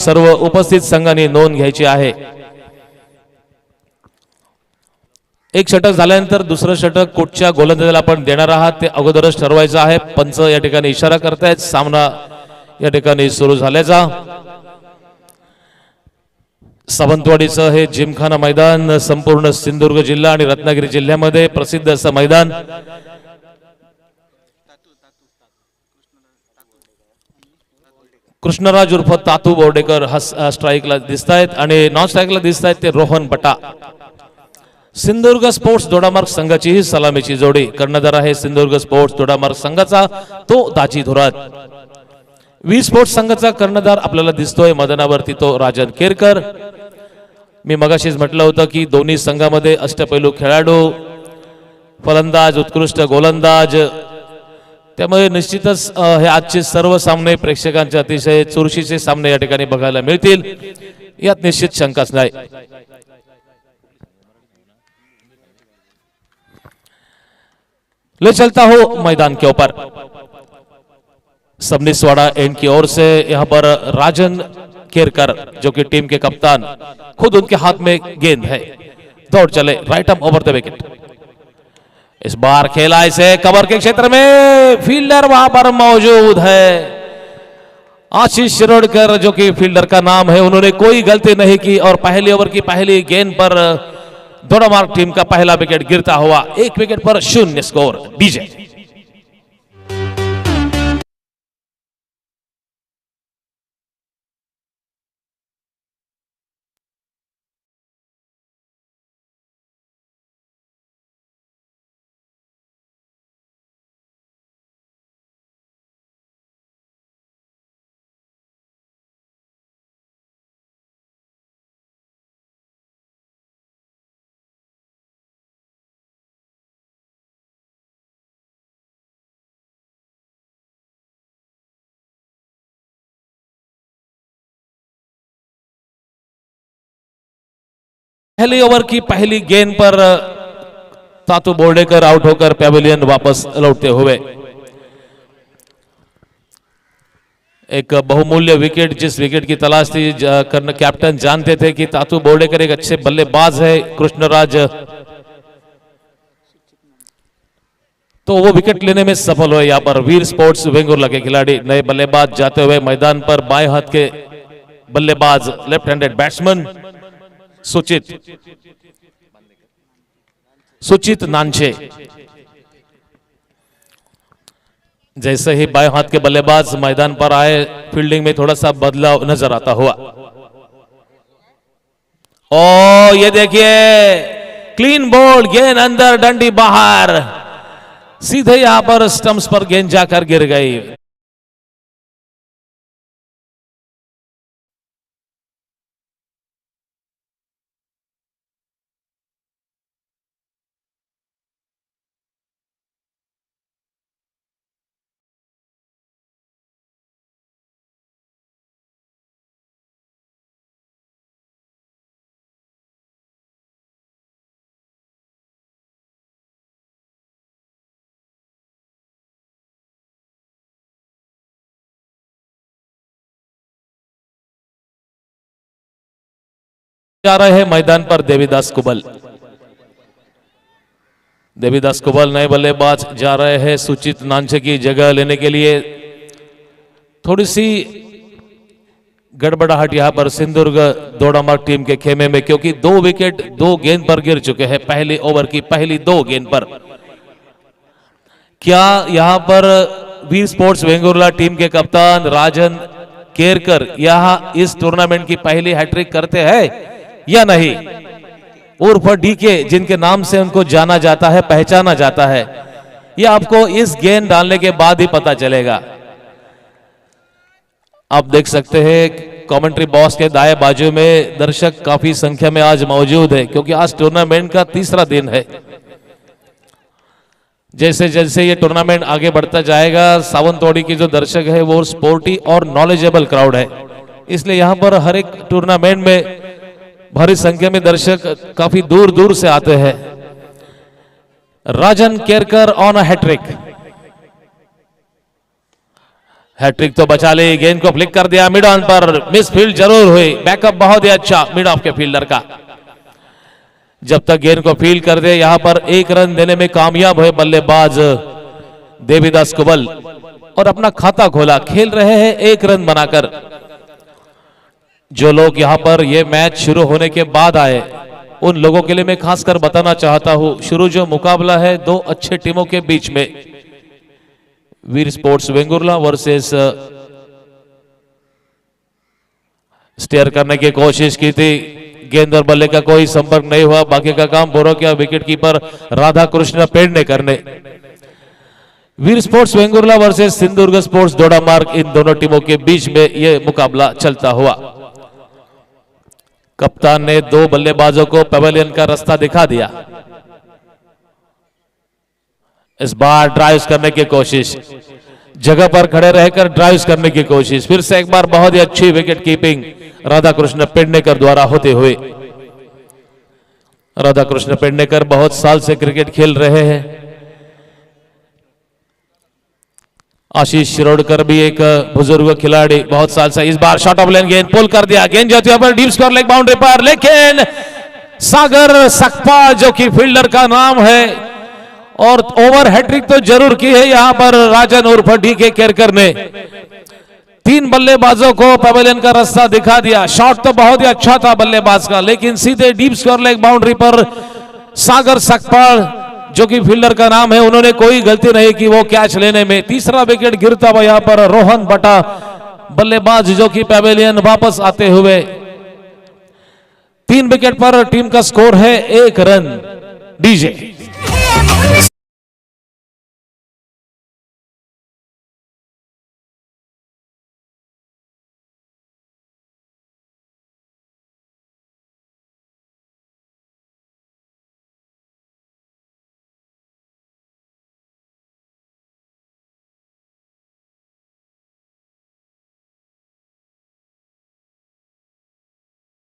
सर्व उपस्थित संघांनी नोंद घ्यायची आहे। एक षटक झाल्यानंतर दुसरं षटक कुठच्या गोलंदाजाला आपण देणार आहात ते अगोदरच ठरवायचं आहे। पंच या ठिकाणी इशारा करतायत सामना या ठिकाणी सुरू झाल्याचा। सावंतवाडीचं हे जिमखाना मैदान संपूर्ण सिंधुदुर्ग जिल्हा आणि रत्नागिरी जिल्ह्यामध्ये प्रसिद्ध असं मैदान। कृष्णराज उर्फ तातू बोर्डेकर स्ट्राइकला दिसतायत आणि नॉन स्ट्राइकला दिसतायत ते रोहन बटा। सिंधुदुर्ग स्पोर्ट्स दोडामार्ग संघाची ही सलामीची जोडी। कर्णधार आहे सिंधुदुर्ग स्पोर्ट्स दोडामार्ग संघाचा तो दाजी धुरात। वी स्पोर्ट्स संघाचा कर्णधार आपल्याला दिसतोय मैदानावरती तो राजन केरकर। मी मगाशीच म्हटलं होतं की दोन्ही संघामध्ये अष्टपैलू खेळाडू, फलंदाज, उत्कृष्ट गोलंदाज, त्यामुळे निश्चितच हे आजचे सर्व सामने प्रेक्षकांचे अतिशय चुरशीचे सामने या ठिकाणी बघायला मिळतील, यात निश्चित शंकाच नाही। ले चलता हो मैदान के ऊपर सबनिसवाड़ा एंड की ओर से यहां पर राजन केरकर जो कि टीम के कप्तान, खुद उनके हाथ में गेंद है, दौड़ चले right arm over the wicket. इस बार खेला इसे कवर के क्षेत्र में, फील्डर वहां पर मौजूद है आशीष शिरोडकर जो कि फील्डर का नाम है, उन्होंने कोई गलती नहीं की और पहले ओवर की पहली गेंद पर दोडामार्ग टीम का पहला विकेट गिरता हुआ 1 विकेट पर 0 स्कोर। डीजे पहली ओवर की पहली गेंद पर तातू बोर्डेकर आउट होकर पैवेलियन वापस लौटते हुए। एक बहुमूल्य विकेट, जिस विकेट की तलाश थी कैप्टन जानते थे कि तातू बोर्डेकर एक अच्छे बल्लेबाज है कृष्णराज, तो वो विकेट लेने में सफल हुए। यहां पर वीर स्पोर्ट्स वेंगुर्ला के खिलाड़ी नए बल्लेबाज जाते हुए मैदान पर, बाएं हाथ के बल्लेबाज लेफ्ट हैंडेड बैट्समैन सुचित नानचे। जैसे ही बाएं हाथ के बल्लेबाज मैदान पर आए, फील्डिंग में थोड़ा सा बदलाव नजर आता हुआ। ओ ये देखिए क्लीन बॉल, गेंद अंदर डंडी बाहर, सीधे यहां पर स्टंप्स पर गेंद जाकर गिर गई। जा रहे हैं मैदान पर देवीदास कुबल। देवीदास कुबल नए बल्लेबाज जा रहे हैं सुचित नानचे की जगह लेने के लिए। थोड़ी सी गड़बड़ाहट यहां पर सिंधुदुर्ग दोडामार्ग टीम के खेमे में, क्योंकि 2 विकेट 2 गेंद पर गिर चुके हैं पहले ओवर की पहली 2 गेंद पर। क्या यहां पर वीर स्पोर्ट्स वेंगुर्ला टीम के कप्तान राजन केरकर यहां इस टूर्नामेंट की पहली हैट्रिक करते हैं या नहीं? उर्फ डीके जिनके नाम से उनको जाना जाता है, पहचाना जाता है, यह आपको इस गेंद डालने के बाद ही पता चलेगा। आप देख सकते हैं कमेंट्री बॉक्स के दाएं बाजू में दर्शक काफी संख्या में आज मौजूद है, क्योंकि आज टूर्नामेंट का तीसरा दिन है। जैसे जैसे ये टूर्नामेंट आगे बढ़ता जाएगा, सावंतवाड़ी की जो दर्शक है वो स्पोर्टी और नॉलेजेबल क्राउड है, इसलिए यहां पर हर एक टूर्नामेंट में भारी संख्या में दर्शक काफी दूर दूर से आते हैं। Rajan Kerkar on a hattrick. Hattrick तो बचा ली, गेंद को फ्लिक कर दिया मिड ऑन पर, मिस फील्ड जरूर हुई, बैकअप बहुत ही अच्छा मिड ऑफ के फील्डर का। जब तक गेंद को फील्ड कर दे, यहां पर एक रन देने में कामयाब हुए बल्लेबाज देवीदास कुबल और अपना खाता खोला। खेल रहे हैं एक रन बनाकर। जो लोग यहां पर ये मैच शुरू होने के बाद आए, उन लोगों के लिए मैं खासकर बताना चाहता हूं, शुरू जो मुकाबला है दो अच्छे टीमों के बीच में, वीर स्पोर्ट्स वेंगुर्ला वर्सेस स्टेयर करने की कोशिश की थी, गेंद और बल्ले का कोई संपर्क नहीं हुआ, बाकी का काम पूरा किया विकेट कीपर राधा कृष्ण पेडनेकर ने। Veer sports Vengurla versus Sindhudurg sports Dodamarg, इन दोनों टीमों के बीच में यह मुकाबला चलता हुआ। कप्तान ने दो बल्लेबाजों को पेवेलियन का रास्ता दिखा दिया। इस बार ड्राइव करने की कोशिश, जगह पर खड़े रहकर ड्राइव करने की कोशिश, फिर से एक बार बहुत ही अच्छी विकेट कीपिंग राधा कृष्ण पेडनेकर द्वारा होते हुए। राधा कृष्ण पेडनेकर बहुत साल से क्रिकेट खेल रहे हैं। आशीष शिरोडकर भी एक बुजुर्ग खिलाड़ी, बहुत साल से। इस बार शॉट ऑफ लेन गेंद पुल कर दिया, गेंद जाती है पर डीप स्कोर लेग बाउंड्री पर, लेकिन सागर सकपाल जो कि फील्डर का नाम है, और ओवर हैट्रिक तो जरूर की है यहां पर राजन उर्फ डीके केरकर ने। तीन बल्लेबाजों को पेवेलियन का रास्ता दिखा दिया। शॉट तो बहुत ही अच्छा था बल्लेबाज का, लेकिन सीधे डीप स्कोर लेग बाउंड्री पर सागर सकपाल जो कि फील्डर का नाम है, उन्होंने कोई गलती नहीं की वो कैच लेने में। तीसरा विकेट गिरता हुआ यहां पर रोहन बटा बल्लेबाज जो कि पेवेलियन वापस आते हुए। 3 विकेट पर टीम का स्कोर है 1 रन। डीजे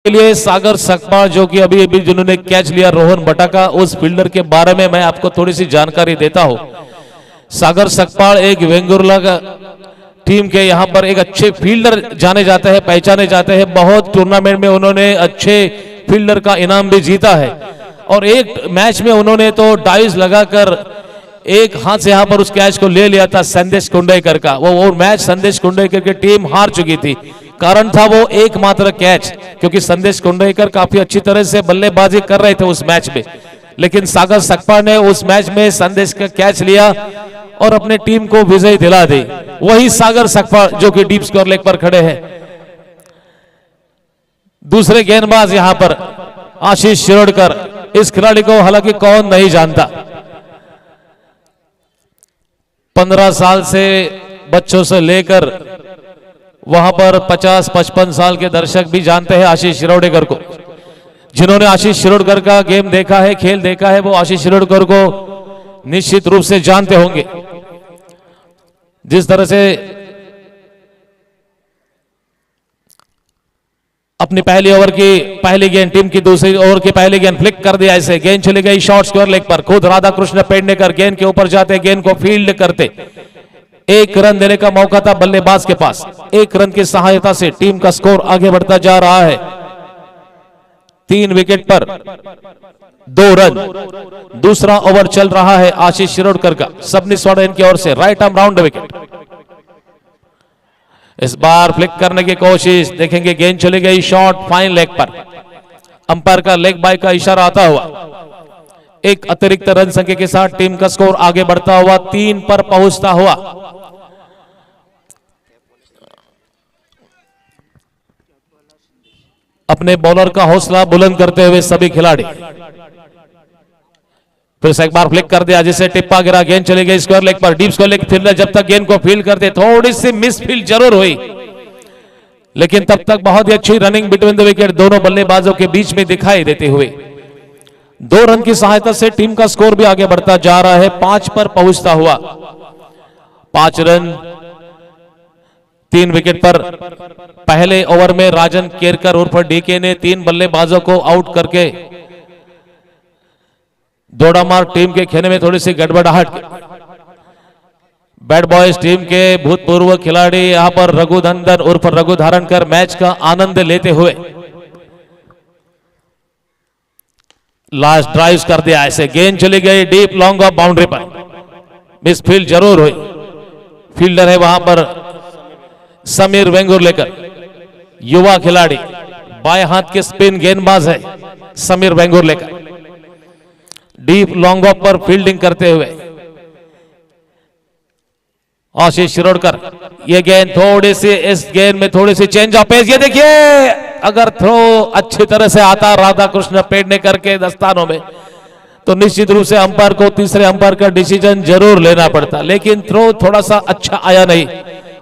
के लिए सागर सकपाल जो कि अभी अभी जिन्होंने कैच लिया रोहन बटा का, उस फील्डर के बारे में मैं आपको थोड़ी सी जानकारी देता हूं। सागर सकपाल एक वेंगुर्ला का टीम के यहां पर एक अच्छे फील्डर जाने जाते हैं, पहचाने जाते हैं। बहुत टूर्नामेंट में उन्होंने अच्छे फील्डर का इनाम भी जीता है, और एक मैच में उन्होंने तो डाइव लगाकर एक हाथ से यहां पर उस कैच को ले लिया था संदेश कुंडेकर का। वो मैच संदेश कुंडेकर की टीम हार चुकी थी। कारण था वो एकमात्र कैच, क्योंकि संदेश कुंडेकर काफी अच्छी तरह से बल्लेबाजी कर रहे थे उस मैच में, लेकिन सागर सकपाल ने उस मैच में संदेश का कैच लिया और अपने टीम को विजय दिला दी। वही सागर सकपाल जो कि डीप स्कोर लेग पर खड़े हैं। दूसरे गेंदबाज यहां पर आशीष शिरोडकर, इस खिलाड़ी को हालांकि कौन नहीं जानता। 15 साल से बच्चों से लेकर वहां पर 50-55 साल के दर्शक भी जानते हैं आशीष शिरोडकर को। जिन्होंने आशीष शिरोडकर का गेम देखा है, खेल देखा है, वो आशीष शिरोडकर को निश्चित रूप से जानते होंगे। जिस तरह से अपनी पहली ओवर की पहली गेंद, टीम की दूसरी ओवर की पहली गेंद फ्लिक कर दिया, ऐसे गेंद चली गई शॉर्ट स्क्वायर लेग पर। खुद राधा कृष्ण पेडनेकर गेंद के ऊपर जाते, गेंद को फील्ड करते। 1 रन देने का मौका था बल्लेबाज के पास। 1 रन की सहायता से टीम का स्कोर आगे बढ़ता जा रहा है। 3 विकेट पर 2 रन। दूसरा ओवर चल रहा है आशीष शिरोडकर का, सबनीस वार्डन की ओर से, राइट आर्म राउंड विकेट। इस बार फ्लिक करने की कोशिश, देखेंगे गेंद चली गई शॉर्ट फाइन लेग पर। अंपायर का लेग बाय का इशारा आता हुआ। एक अतिरिक्त रन संख्या के साथ टीम का स्कोर आगे बढ़ता हुआ 3 पर पहुंचता हुआ। अपने बॉलर का हौसला बुलंद करते हुए सभी खिलाड़ी। फिर से एक बार फ्लिक कर दिया, जिसे टिप्पा गिरा, गेंद चली गई स्क्वायर लेग पर। डीप स्क्वायर लेग फील्डर जब तक गेंद को फील्ड करते, थोड़ी सी मिस फील्ड जरूर हुई, लेकिन तब तक बहुत ही अच्छी रनिंग बिटवीन द विकेट दोनों बल्लेबाजों के बीच में दिखाई देते हुए 2 रन की सहायता से टीम का स्कोर भी आगे बढ़ता जा रहा है, 5 पर पहुंचता हुआ। 5 रन 3 विकेट पर। पहले ओवर में राजन केरकर उर्फ डीके ने 3 बल्लेबाजों को आउट करके दोडामार्ग टीम के खेने में थोड़ी सी गड़बड़ाहट बैड बॉयज टीम के भूतपूर्व खिलाड़ी यहां पर रघुनंदन उर्फ रघु धारणकर मैच का आनंद लेते हुए लास्ट ड्राइव कर दिया। ऐसे गेंद चली गई डीप लॉन्ग ऑफ बाउंड्री पर, मिस फील्ड जरूर हुई। फील्डर है वहां पर समीर वेंगुर लेकर, युवा खिलाड़ी, बाएं हाथ के स्पिन गेंदबाज है समीर वेंगुर लेकर, डीप लॉन्ग ऑफ पर फील्डिंग करते हुए आशीष शिरोडकर। ये गेंद थोड़ी सी, इस गेंद में थोड़ी सी चेंज ऑफ पेस। ये देखिए अगर थ्रो अच्छी तरह से आता राधा कृष्ण पेडनेकर के दस्तानों में तो निश्चित रूप से अंपायर को, तीसरे अंपायर का डिसीजन जरूर लेना पड़ता, लेकिन थ्रो थोड़ा सा अच्छा आया नहीं।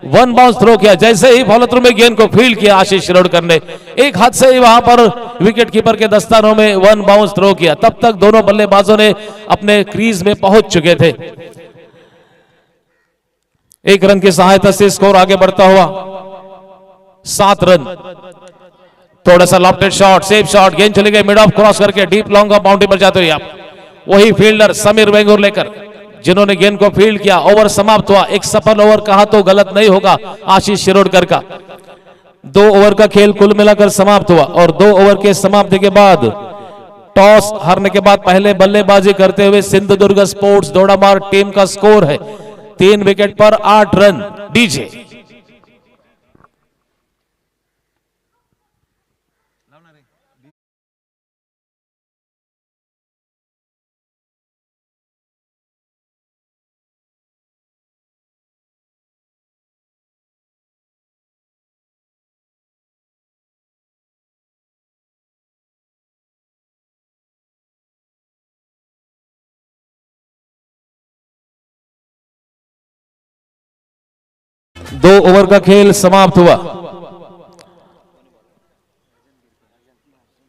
वन बाउंस थ्रो किया, जैसे ही फॉलो थ्रू में गेंद को फील्ड किया आशीष शिरोडकर ने, एक हाथ से ही वहां पर विकेट कीपर के दस्तानों में वन बाउंस थ्रो किया। तब तक दोनों बल्लेबाजों ने अपने क्रीज में पहुंच चुके थे। एक रन की सहायता से स्कोर आगे बढ़ता हुआ 7 रन। थोड़ा सा लॉफ्टेड शॉट, सेफ शॉट, गेंद चली गई मिड ऑफ क्रॉस करके डीप लॉन्ग ऑफ बाउंड्री पर जाते हुए आप वही फील्डर समीर वेंगुर लेकर जिन्होंने गेंद को फील्ड किया। ओवर समाप्त हुआ। एक सफल ओवर कहा तो गलत नहीं होगा आशीष शिरोडकर का। 2 ओवर का खेल कुल मिलाकर समाप्त हुआ और 2 ओवर के समाप्ति के बाद टॉस हारने के बाद पहले बल्लेबाजी करते हुए सिंधुदुर्ग स्पोर्ट्स दोडामार्ग टीम का स्कोर है 3 विकेट पर 8 रन। डीजे दो ओवर का खेल समाप्त हुआ।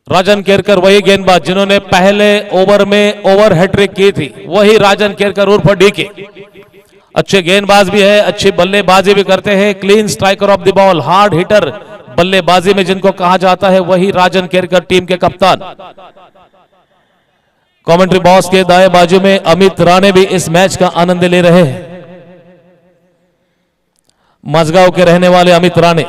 राजन केरकर वही गेंदबाज जिन्होंने पहले ओवर में ओवर हैट्रिक की थी, वही राजन केरकर उर्फ डीके। अच्छे गेंदबाज भी है, अच्छी बल्लेबाजी भी करते हैं, clean striker of the ball, hard hitter बल्लेबाजी में जिनको कहा जाता है, वही राजन केरकर टीम के कप्तान। कमेंट्री बॉक्स के दाएं बाजू में अमित राणे भी इस मैच का आनंद ले रहे हैं। मजगांव के रहने वाले अमित राणे।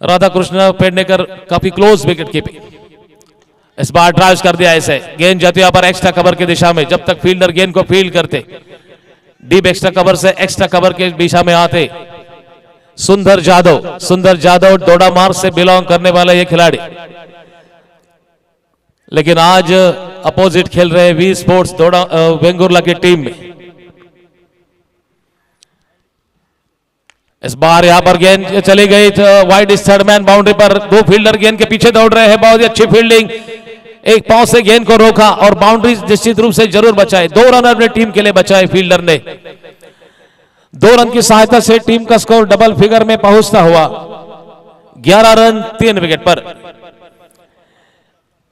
राधाकृष्ण पेडनेकर काफी क्लोज विकेट कीपिंग। इस बार ड्राइव कर दिया ऐसे, गेंद जाती है पर एक्स्ट्रा कवर की दिशा में। जब तक फील्डर गेंद को फील्ड करते, डीप एक्स्ट्रा कवर से एक्स्ट्रा कवर के दिशा में आते सुंदर जादव दोडामार्ग से बिलोंग करने वाला ये खिलाड़ी, लेकिन आज अपोजिट खेल रहे वी स्पोर्ट्स वेंगुर्ला की टीम में। इस बार यहां पर गेंद चली गई वाइड थर्ड मैन बाउंड्री पर। 2 फील्डर गेंद के पीछे दौड़ रहे हैं, बहुत ही अच्छी फील्डिंग। एक पांव से गेंद को रोका और बाउंड्री निश्चित रूप से जरूर बचाए। 2 रन अपने टीम के लिए बचाए फील्डर ने। 2 रन की सहायता से टीम का स्कोर डबल फिगर में पहुंचता हुआ 11 रन 3 विकेट पर।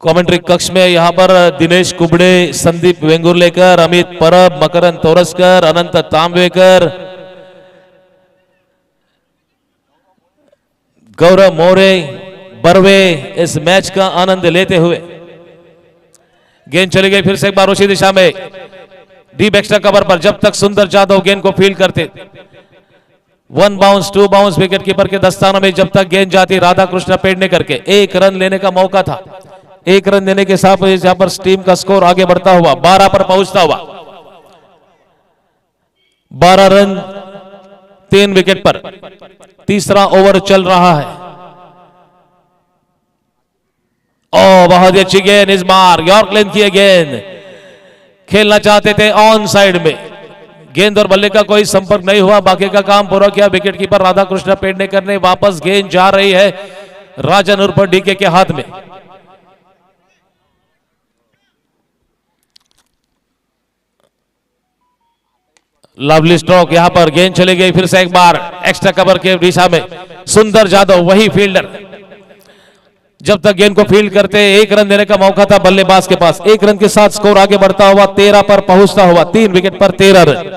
कमेंट्री कक्ष में यहां पर दिनेश कुबड़े, संदीप वेंगुर्लेकर, अमित परब, मकरंद तोरसकर, अनंत तांबेकर, गौरव मोरे, बर्वे इस मैच का आनंद लेते हुए। गेंद चली गई फिर से एक बार उसी दिशा में डीप एक्स्ट्रा कवर पर। जब तक सुंदर जादव गेंद को फील्ड करते, 1 बाउंस 2 बाउंस विकेट कीपर के दस्तानों में जब तक गेंद जाती राधाकृष्ण पेडनेकर के 1 रन लेने का मौका था। 1 रन देने के साथ यहां पर टीम का स्कोर आगे बढ़ता हुआ 12 पर पहुंचता हुआ 12 रन 3 विकेट पर। तीसरा ओवर चल रहा है। ओ बहुत ही अच्छी गेंद इस बार, यॉर्क लेंथ की गेंद खेलना चाहते थे ऑन साइड में। गेंद और बल्ले का कोई संपर्क नहीं हुआ, बाकी का काम पूरा किया विकेट कीपर राधाकृष्ण पेडनेकर ने। वापस गेंद जा रही है राजन उर्फ डीके के हाथ में। लवली स्ट्रोक, यहां पर गेंद चली गई फिर से एक बार एक्स्ट्रा कवर के दिशा में। सुंदर जादव वही फील्डर, जब तक गेंद को फील्ड करते 1 रन देने का मौका था बल्लेबाज के पास। 1 रन के साथ स्कोर आगे बढ़ता हुआ 13 पर पहुंचता हुआ 3 विकेट पर 13 रन।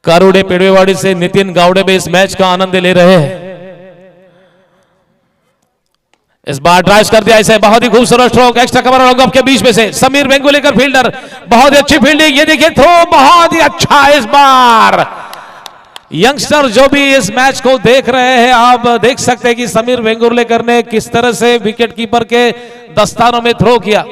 कारूडे पेड़वेवाड़ी से नितिन गावड़े भी इस मैच का आनंद ले रहे हैं। इस बार ड्राइव कर दिया इसे, बहुत ही खूबसूरत स्ट्रोक, एक्स्ट्रा कवर और गप के बीच में से समीर वेंगुर्लेकर फील्डर, बहुत ही अच्छी फील्डिंग, ये देखिए थ्रो बहुत ही अच्छा इस बार। यंगस्टर जो भी इस मैच को देख रहे हैं, आप देख सकते हैं कि समीर वेंगुर्लेकर ने किस तरह से विकेट कीपर के दस्तानों में थ्रो किया।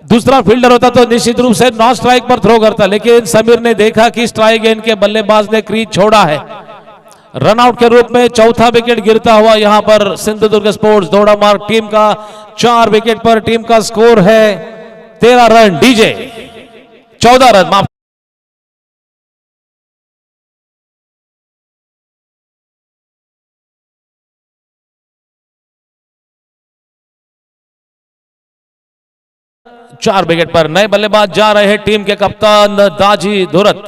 दूसरा फील्डर होता तो निश्चित रूप से नॉन स्ट्राइक पर थ्रो करता, लेकिन समीर ने देखा कि स्ट्राइक गेंद के बल्लेबाज ने क्रीज छोड़ा है। रनआउट के रूप में चौथा विकेट गिरता हुआ यहां पर सिंधुदुर्ग स्पोर्ट्स दोडामार्ग टीम का 4 विकेट पर टीम का स्कोर है 13 रन, डीजे 14 रन, माफ 4 विकेट पर। नए बल्लेबाज जा रहे हैं टीम के कप्तान दाजी धुरत।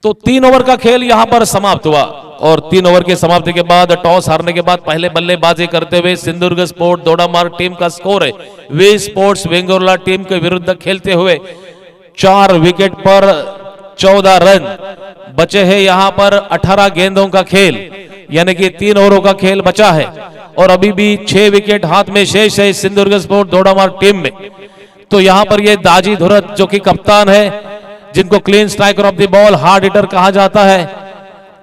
तो 3 ओवर का खेल यहां पर समाप्त हुआ और 3 ओवर के समाप्ति के बाद टॉस हारने के बाद पहले बल्लेबाजी करते हुए सिंधुदुर्ग स्पोर्ट्स दोडामार्ग टीम का स्कोर है वी स्पोर्ट्स वेंगुर्ला टीम के विरुद्ध खेलते हुए 4 विकेट पर 14 रन। बचे हैं यहां पर 18 गेंदों का खेल, यानी कि 3 ओवरों का खेल बचा है और अभी भी 6 विकेट हाथ में शेष है सिंधुदुर्ग स्पोर्ट्स दोडामार्ग टीम में। तो यहां पर ये दाजी धुरत जो कि कप्तान है, जिनको clean striker of the ball, hard hitter कहा जाता है,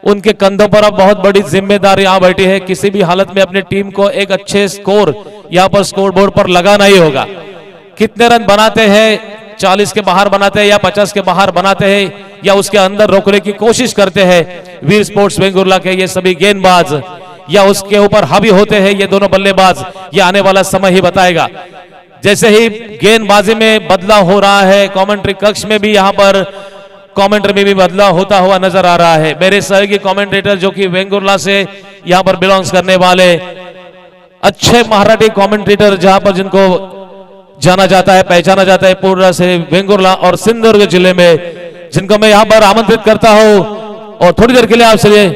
उनके कंधों पर अब बहुत बड़ी जिम्मेदारी आ बैठी है। किसी भी हालत में अपनी टीम को एक अच्छे स्कोर यहां पर स्कोर बोर्ड पर लगाना ही होगा। कितने रन बनाते हैं, 40 के बाहर बनाते हैं या 50 के बाहर बनाते हैं या उसके अंदर रोकने की कोशिश करते हैं वीर स्पोर्ट्स वेंगुर्ला के ये सभी गेंदबाज, या उसके ऊपर हावी होते हैं ये दोनों बल्लेबाज, ये आने वाला समय ही बताएगा। जैसे ही गेंदबाजी में बदलाव हो रहा है, कमेंट्री कक्ष में भी यहां पर कमेंट्री में भी बदलाव होता हुआ नजर आ रहा है। मेरे सहयोगी कमेंटेटर जो कि वेंगुर्ला से यहां पर बिलोंग्स करने वाले अच्छे मराठी कमेंटेटर, जहां पर जिनको जाना जाता है, पहचाना जाता है पूरा से वेंगुर्ला और सिंधुदुर्ग जिले में, जिनको मैं यहां पर आमंत्रित करता हूं और थोड़ी देर के लिए आपसे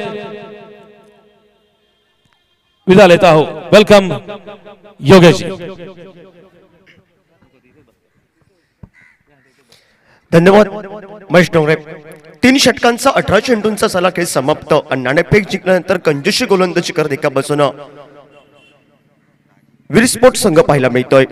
विदा लेता हूं। वेलकम योगेश जी। धन्यवाद महेश डोंगरे। 3 षटकांचा 18 चेंडूंचा सला खेळ समाप्त आणि नाणेफेक जिंकल्यानंतर कंजूशी गोलंदाजी करत एका बाजूने वीर स्पोर्ट्स संघ पाहायला मिळतोय।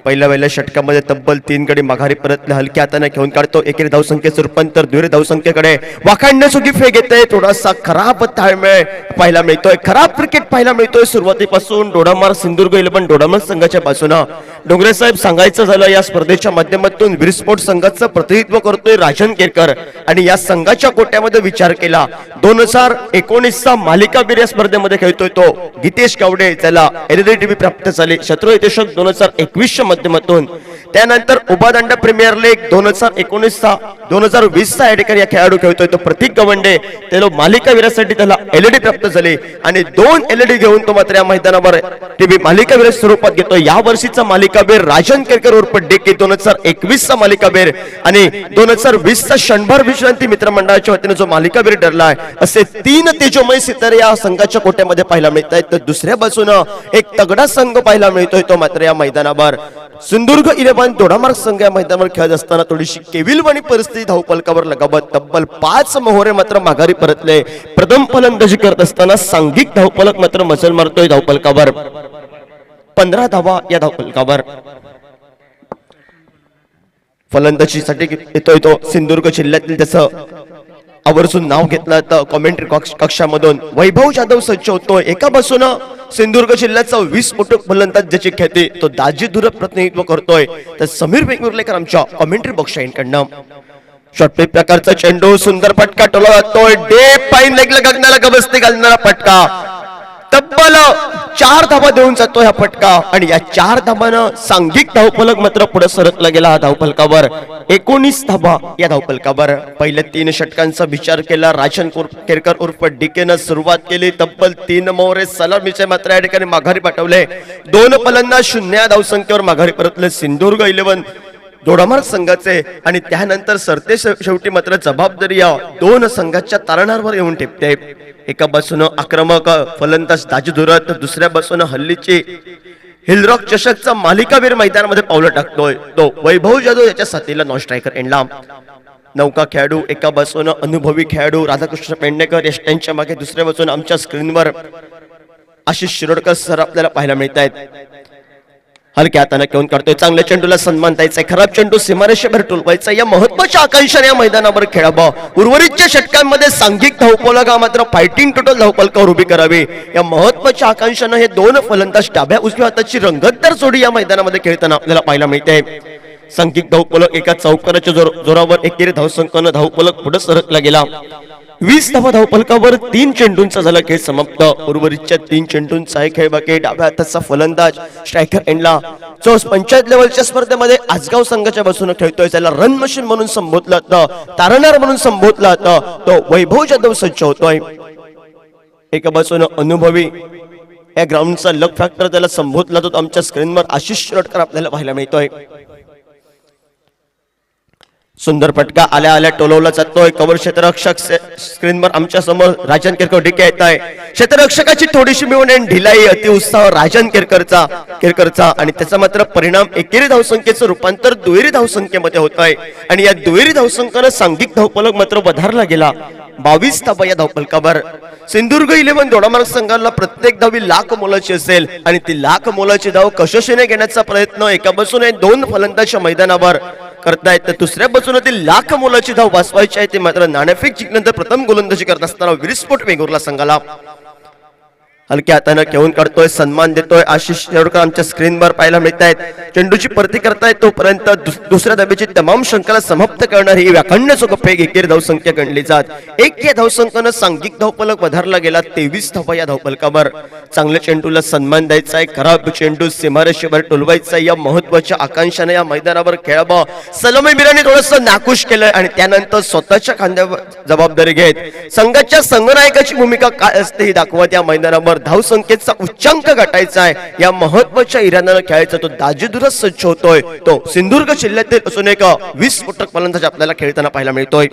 पहिल्या षटकामध्ये तब्बल 3 गडी माघारी परतले, हलक्या हाताने घेऊन काढतो, एकेरी धावसंख्येचं रूपांतर दुहेरी धावसंख्येकडे वाखाणण्यासोबी फेक येते। थोडासा खराब ताळमेळ पाहायला मिळतोय, खराब क्रिकेट पाहायला मिळतोय सुरुवातीपासून दोडामार्ग सिंधुदुर्ग 11 दोडामार्ग संघाच्या बाजूने। डोंगरे साहेब, सांगायचं झालं या स्पर्धेच्या माध्यमातून वीर स्पोर्ट्स संघाचं प्रतिनिधित्व करतोय राजन केरकर आणि या संघाच्या कोट्यामध्ये विचार केला 2019चा मालिकावीर या स्पर्धेमध्ये खेळतोय तो गीतेश गावडे, त्याला एलईडी प्राप्त झाली शत्रू चषक 2021 माध्यमातून। त्यानंतर उपादांडा प्रीमियर लीग 2019चा 2020चा या खेळाडू खेळतोय तो प्रतीक गवंडे, त्याला मालिकावीरासाठी त्याला एलईडी प्राप्त झाली आणि 2 एलईडी घेऊन तो मात्र या मैदानावर टीव्ही मालिकावीर स्वरूपात घेतो। या वर्षीचा मालिकावीर राजन केरकर उर्फ डेके, 2021चा मालिकावीर आणि 2020चा क्षणभर विश्रांती मित्रमंडळाच्या वतीने जो मालिकावीर ठरलाय, असे 3 तेजोमय सितारे या संघाच्या कोट्यामध्ये पाहायला मिळत आहेत। तर दुसऱ्या बाजूने एक तगडा संघ पाहायला मिळतोय तो मात्र या मैदानावर सिंधुदुर्ग 11 दोडामार्ग संघ या मैदानावर खेळत असताना थोडीशी केविलवाणी परिस्थिती धावपलकावर लगावत तब्बल 5 मोहरे मात्र माघारी परतले। प्रथम फलंदाजी करत असताना सांघिक धावपलक मात्र मजल मारतोय धावपलकावर, 15 धावा या धावपलकावर। फलंदाजीसाठी येतोय तो सिंधुदुर्ग जिल्ह्यातील, त्याचं आवर्जून नाव घेतलं तर कमेंट्री कक्षामधून वैभव जाधव सज्ज होतोय। एका बाजूने सिंधुदुर्ग जिल्ह्याचा 20 फुटक फलंदाज ज्याची ख्याती तो दाजी धुरत प्रतिनिधित्व करतोय, तर समीर वेंगुर्लेकर आमच्या कमेंट्री बॉक्स कडनं शॉर्टपिच प्रकारचा चेंडू, सुंदर फटका टोला जातोय, डे पाईन लेगला गगनाला गबस्ती घालणारा फटका, तब्बल 4 धावा देऊन जातो हा फटका आणि या 4 धावांना सांघिक धावफलक मात्र पुढे सरकला गेला हा धावफलकावर 19 धावा या धावफलकावर। पहिल्या 3 षटकांचा विचार केला राजन केरकर उर्फ डीकेनं सुरुवात केली, तब्बल 3 मोहरे सलामीचे मात्र या ठिकाणी माघारी पाठवले। 2 फलंदाज 0 धावसंख्येवर माघारी परतले सिंधुदुर्ग 11 दोडामार्ग संघाचे आणि त्यानंतर सरते शेवटी मात्र जबाबदारी या 2 संघाच्या तारणावर येऊन ठेपते। एका बाजूने आक्रमक फलंदाज दाजी धुरत, दुसऱ्या बाजूने हल्लीची हिलरॉक चषकचा मालिकावीर मैदानामध्ये पावलं टाकतोय तो वैभव जाधव, याच्या साथीला नॉन स्ट्रायकर एंडला नौका खेळाडू। एका बाजूने अनुभवी खेळाडू राधाकृष्ण पेडणेकर, यश त्यांच्या मागे दुसऱ्या बाजूने आमच्या स्क्रीनवर आशिष शिरोडकर सर आपल्याला पाहायला मिळत आहेत. हलक्या हाताने घेऊन काढतोय, चांगल्या चेंडूला सन्मान द्यायचा, खराब चेंडू सीमारेषेवर टोलवायचा. या महत्वाच्या आकांक्षाने या मैदानावर खेळावं. उर्वरितच्या षटकांमध्ये सांघिक धावफलका मात्र फायटिंग टोटल धावफलकावर उभी करावी. या महत्वाच्या आकांक्षाने हे दोन फलंदाज डाव्या उजव्या हाताची रंगतदार जोडी या मैदानामध्ये खेळताना आपल्याला पाहायला मिळते. सांघिक धावफलक एका चौकाराच्या जोरावर एकेरी धावसंख्येने धावफलक पुढे सरकला गेला. 20 धावा धावफलकावर 3 चेंडूंचा झाला खेळ समाप्त. उर्वरितच्या 3 चेंडूंचा खेळ बाकी. डाव्या हाताचा फलंदाज स्ट्रायकर एंडला जो पंचायत लेवलच्या स्पर्धेमध्ये आजगाव संघाच्या बाजूने खेळतोय, त्याला रन मशीन म्हणून संबोधलं जातं, तारणार म्हणून संबोधलं जातं, तो वैभव जाधव सज्ज होतोय. एका बाजूने अनुभवी या ग्राउंडचा लक फॅक्टर त्याला संबोधला जातो. आमच्या स्क्रीनवर आशिष शिरोडकर आपल्याला पाहायला मिळतोय. सुंदर फटका आल्या आल्या टोलवला जातोय. कव्हर क्षेत्ररक्षक स्क्रीनवर आमच्या समोर राजन केरकर डिके येत आहे. क्षेत्ररक्षकाची थोडीशी मिळून ढिलाई अति उत्साह राजन केरकरचा आणि त्याचा मात्र परिणाम एकेरी धावसंख्येचं रूपांतर दुहेरी धावसंख्येमध्ये होत आहे. आणि या दुहेरी धावसंख्येनं सांघिक धावफलक मात्र वधारला गेला. 22 धावा या धावफलकावर. सिंधुदुर्ग 11 दोडामार्ग संघाला प्रत्येक धावी लाख मोलाची असेल आणि ती लाख मोलाची धाव कशोशीने घेण्याचा प्रयत्न एका बाजूने 2 फलंदाज मैदानावर करतायत, तर दुसऱ्या बाजूने ती लाख मोलाची धाव वाचवायची आहे. ते मात्र नाणेफेक जिंकल्यानंतर प्रथम गोलंदाजी करत असताना विरस्फोट वेंगुर्ला संघाला हलक्या हाताने घेऊन काढतोय, सन्मान देतोय. आशिष शिरोडकर आमच्या स्क्रीनवर पाहायला मिळत आहेत. चेंडूची परती करतायत तोपर्यंत दुसऱ्या धावेची तमाम शंकाला समाप्त करणारी व्याखण्य फेक एकेरी धावसंख्या गणली जात. एक या धावसंख्येनं सांघिक धावफलक वधारला गेला. 23 धावा या धावफलकावर. चांगल्या चेंडूला सन्मान द्यायचा आहे, खराब चेंडू सीमारेषेवर टोलवायचा. या महत्वाच्या आकांक्षाने या मैदानावर खेळावं. सलामीवीरांनी थोडंसं नाखुश केलंय आणि त्यानंतर स्वतःच्या खांद्यावर जबाबदारी घेत संघाच्या संघनायकाची भूमिका काय असते ही दाखवत या मैदानावर धावसंख्येचा उच्चांक गाठायचा आहे. या महत्वाच्या इराणानं खेळायचा तो दाजीदुरच सज्ज होतोय. तो सिंधुदुर्ग जिल्ह्यातील असून एक 20 फुटक फलंदाज आपल्याला खेळताना पाहायला मिळतोय.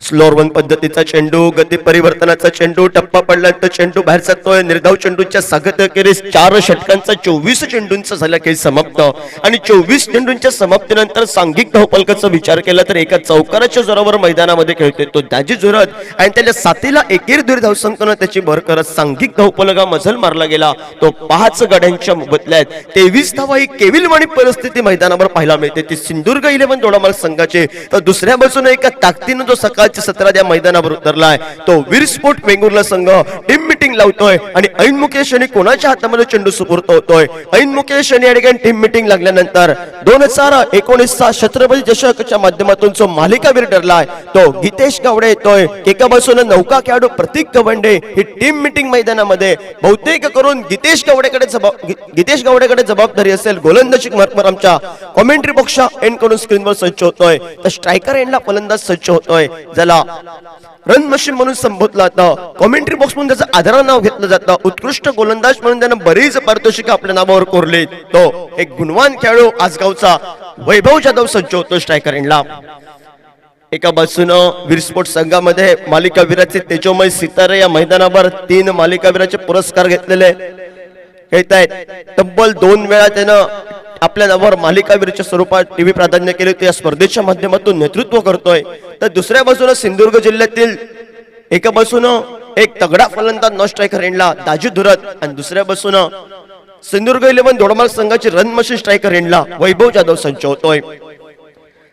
स्लोअर वन पद्धतीचा चेंडू, गती परिवर्तनाचा चेंडू, टप्पा पडल्यानंतर चेंडू बाहेर जातोय. निर्धाव चेंडूच्या सागतखेरीस 4 षटकांचा 24 चेंडूंचा झाला खेळ समाप्त. आणि 24 चेंडूंच्या समाप्तीनंतर सांघिक धावफलकाचा विचार केला तर एका चौकाराच्या जोरावर मैदानामध्ये खेळतोय तो दाजी जोरात आणि त्याच्या साथीला एकेरी दुहेरी धावसंख्येनं त्याची भर करत सांघिक धावफलका मजल मारला गेला. तो 5 गड्यांच्या मोबदल्यात 23 धावा ही केविलवाणी परिस्थिती मैदानावर पाहायला मिळते. ती सिंधुदुर्ग 11 दोडामार्ग संघाचे. तर दुसऱ्या बाजूने एका ताकदीनं जो सकाळ 17 या मैदानावर उतरलाय तो वीरस्फोट वेंगुर्ला संघ टीम मीटिंग लावतोय आणि ऐन मुकेश आणि कोणाच्या हातामध्ये चेंडू सुपूर्त होतोय. ऐन मुकेश आणि या ठिकाणी टीम मीटिंग लागल्यानंतर 2019चा छत्रपती चषकच्या माध्यमातून जो मालिकावीर ठरलाय तो गीतेश गावडे येतोय. एका बाजूने नौका खेळाडू प्रतीक गवंडे ही टीम मीटिंग मैदानामध्ये बहुतेक करून गीतेश गावडेकडे जबाबदारी असेल. गोलंदाजी मार्कवर आमच्या कॉमेंट्री बॉक्सच्या एंड कडून स्क्रीनवर सज्ज होतोय. तर स्ट्रायकर एंडला फलंदाज सज्ज होतोय ज्याला रन मशीन म्हणून संबोधलं जातं. कॉमेंट्री बॉक्स म्हणून त्याचं आदरानं नाव घेतलं जातं. उत्कृष्ट गोलंदाज म्हणून त्यानं बरीच पारितोषिकं आपल्या नावावर कोरली. तो एक गुणवान खेळाडू आजगावचा वैभव जाधव सज्ज होतो स्ट्रायकर एंडला. एका बाजूनं वीरस्पोर्ट संघामध्ये मालिकावीराचे तेजोमय सितारे या मैदानावर 3 मालिकावीराचे पुरस्कार घेतलेले खेळत आहेत. तब्बल 2 वेळा त्यानं आपल्या नावावर मालिकावीरच्या स्वरूपात टीव्ही प्राधान्य केले होते. या स्पर्धेच्या माध्यमातून नेतृत्व करतोय. तर दुसऱ्या बाजूला सिंधुदुर्ग जिल्ह्यातील एका बाजूनं एक तगडा फलंदाज नॉन स्ट्रायकर एंडला दाजी धुरत आणि दुसऱ्या बाजूनं सिंधुदुर्ग 11 दोडामार्ग संघाची रन मशीन स्ट्रायकर एंडला वैभव जाधव सज्ज होतोय.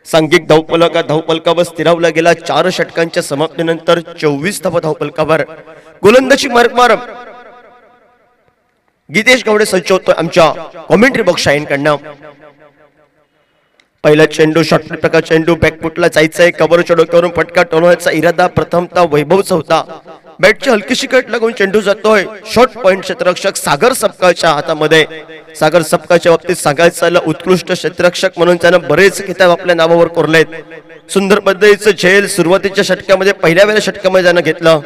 सांघिक धावफलकावर स्थिरावला गेला. 4 षटकांच्या समाप्तीनंतर 24 धावा धावफलकावर. गोलंदाजी मार्कवर गीतेश गावडे सज्ज होतोय आमच्या कॉमेंट्री बॉक्स कडनं. पहिला चेंडू शॉर्ट प्रकार चेंडू बॅकफुटला जायचंय. कव्हरच्या डोक्यावरून फटका टोलवायचा इरादा प्रथमतः वैभवचा होता. बॅटची हलकीशी कट लागून चेंडू जातोय शॉर्ट पॉइंट क्षेत्ररक्षक सागर सपकाळच्या हातामध्ये. सागर सपकाळच्या बाबतीत सांगायचं उत्कृष्ट क्षेत्ररक्षक म्हणून त्यानं बरेच किताब आपल्या नावावर कोरलेत. सुंदर पद्धतीचं झेल सुरुवातीच्या षटकामध्ये पहिल्या षटकामध्ये त्यानं घेतलं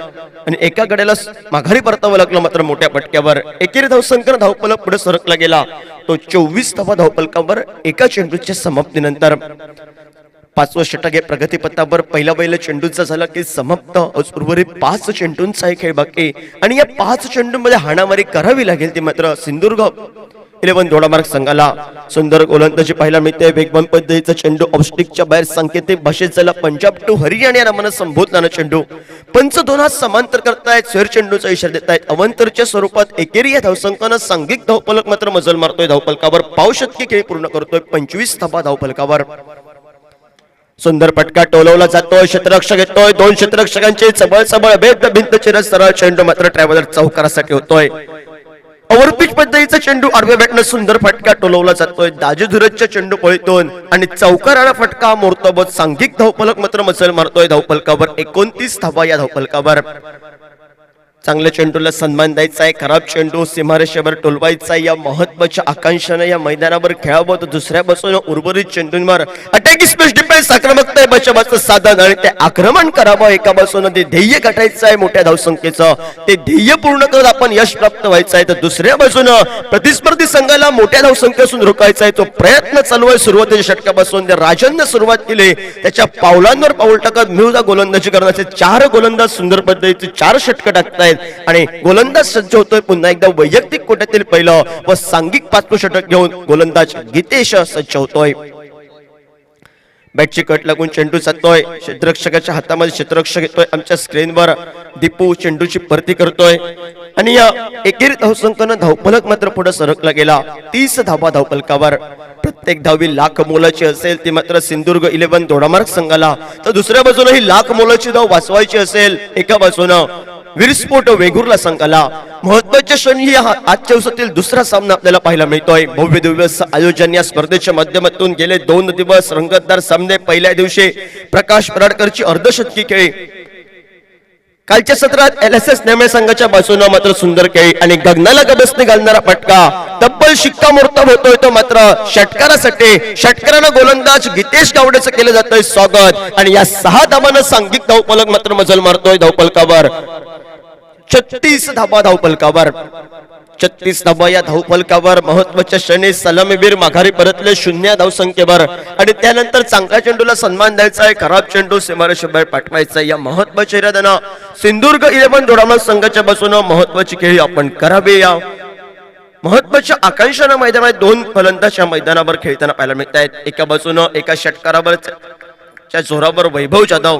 आणि एका गड्याला माघारी परतावं लागलं मात्र मोठ्या पटक्यावर. एकेरी धावसंख्येनं धावफलक पुढे सरकला गेला. तो 24 धावा धावफलकावर एका चेंडूच्या समाप्तीनंतर. 5वं षटक हे प्रगतीपथावर पहिल्या चेंडूचा झाला की समाप्त. उर्वरित 5 चेंडूंचा खेळ बाकी आणि या 5 चेंडूंमध्ये हाणामारी करावी लागेल. ती मात्र सिंधुदुर्ग 11 दोडामार्ग संघाला सुंदर गोलंदाजी पाहायला मिळते. वेगवान पद्धतीचा चेंडू ऑफस्टिकच्या बाहेर सांकेतिक भाषेत ज्याला पंजाब टू हरियाणा या नावानं संबोधला चेंडू पंच दोन हात समांतर करतायत. स्वेर चेंडूचा इशारा देतायत. अवंतरच्या स्वरूपात एकेरी या धावसंख्यानं सांघिक धावफलक मात्र मजल मारतोय. धावफलकावर पावशतकी खेळी पूर्ण करतोय. 25 धावा धावफलकावर. सुंदर फटका टोलवला जातोय. क्षेत्ररक्षक येतोय. दोन क्षेत्ररक्षकांचे चबळ भेद भिंत चिरत सरळ चेंडू मात्र ट्रॅव्हलर चौकारासाठी होतोय. ओव्हरपिच पद्धतीचा चेंडू आडव्या बॅटनं सुंदर फटका टोलवला जातोय. दाजूधुरच्या चेंडू पळीतून आणि चौकाराला फटका मोडतोबत सांघिक धावफलक मात्र मजल मारतोय. धावफलकावर 29 धावा या धावफलकावर. चांगल्या चेंडूला सन्मान द्यायचा आहे. खराब चेंडू सीमारेषेवर टोलवायचा आहे. या महत्वाच्या आकांक्षानं या मैदानावर खेळावं. तर दुसऱ्या बाजूने उर्वरित चेंडूंवर अटॅकिंग स्पेस डिफेन्स आक्रमकता बचावाचं साधन आणि ते आक्रमण करावं. एका बाजूने ते ध्येय गाठायचं आहे मोठ्या धावसंख्येचं. ते ध्येय पूर्ण करत आपण यश प्राप्त व्हायचं आहे. तर दुसऱ्या बाजूने प्रतिस्पर्धी संघाला मोठ्या धावसंख्येतून रोखायचा आहे. तो प्रयत्न चालू आहे. सुरुवातीच्या षटकापासून राजनने सुरुवात केली. त्याच्या पावलांवर पाऊल टाकत मिळून गोलंदाजी करण्याचे 4 गोलंदाज सुंदर पद्धतीचे 4 षटक टाकतायत आणि गोलंदाज सज्ज होतोय. पुन्हा एकदा वैयक्तिक कोट्यातील पहिलं व सांघिक 5 षटक घेऊन गोलंदाज गितेश सज्ज होतोय. बॅटची कट लागून चेंडू जातोय. क्षेत्ररक्षकाच्या हातामध्ये क्षेत्ररक्षक येतोय. आमच्या स्क्रीनवर दीपू चेंडूची परती करतोय आणि या एकेरी धावसंख्येनं धावफलक मात्र पुढे सरकला गेला. 30 धावा धावफलकावर. प्रत्येक धावी लाख मोलाची असेल ती मात्र सिंधुदुर्ग 11 दोडामार्ग संघाला. तर दुसऱ्या बाजूने ही लाख मोलाची धाव वाचवायची असेल एका बाजूनं वीरस्फोट वेगुर्ला संघाला. महत्वाच्या क्षणी आजच्या दिवसातील दुसरा सामना आपल्याला पाहायला मिळतोय. भव्य दिव्य आयोजन या स्पर्धेच्या माध्यमातून गेले 2 दिवस रंगतदार सामने. पहिल्या दिवशी प्रकाश पराडकरची अर्धशतकी खेळी. कालच्या सत्रात LSS नेमळे संघाच्या बाजूने मात्र सुंदर खेळी आणि गगनाला गबसने घालणारा फटका तब्बल शिक्कामोर्तब होतोय. तो मात्र षटकारासाठी. षटकारानं गोलंदाज गितेश गावडेचं केलं जातंय स्वागत आणि या 6 धावांना सांघिक धावफलक मात्र मजल मारतोय धावफलकावर. 36 धावा धावफलकावर. 36 धावा या धावफलकावर. महत्वाच्या क्षणी सलामीवीर माघारी परतले 0 धावसंख्येवर आणि त्यानंतर चांगल्या चेंडूला सन्मान द्यायचा आहे. खराब चेंडू सीमारेषेबाहेर पाठवायचा आहे. या महत्वाच्या इराद्यानं सिंधुदुर्ग 11 दोडामार्ग संघाच्या बाजूने महत्वाची खेळी आपण करावी. या महत्वाच्या आकांक्षानं मैदानात 2 फलंदाज या मैदानावर खेळताना पाहायला मिळत आहेत. एका बाजूने एका षटकारावर जोरावर वैभव जाधव.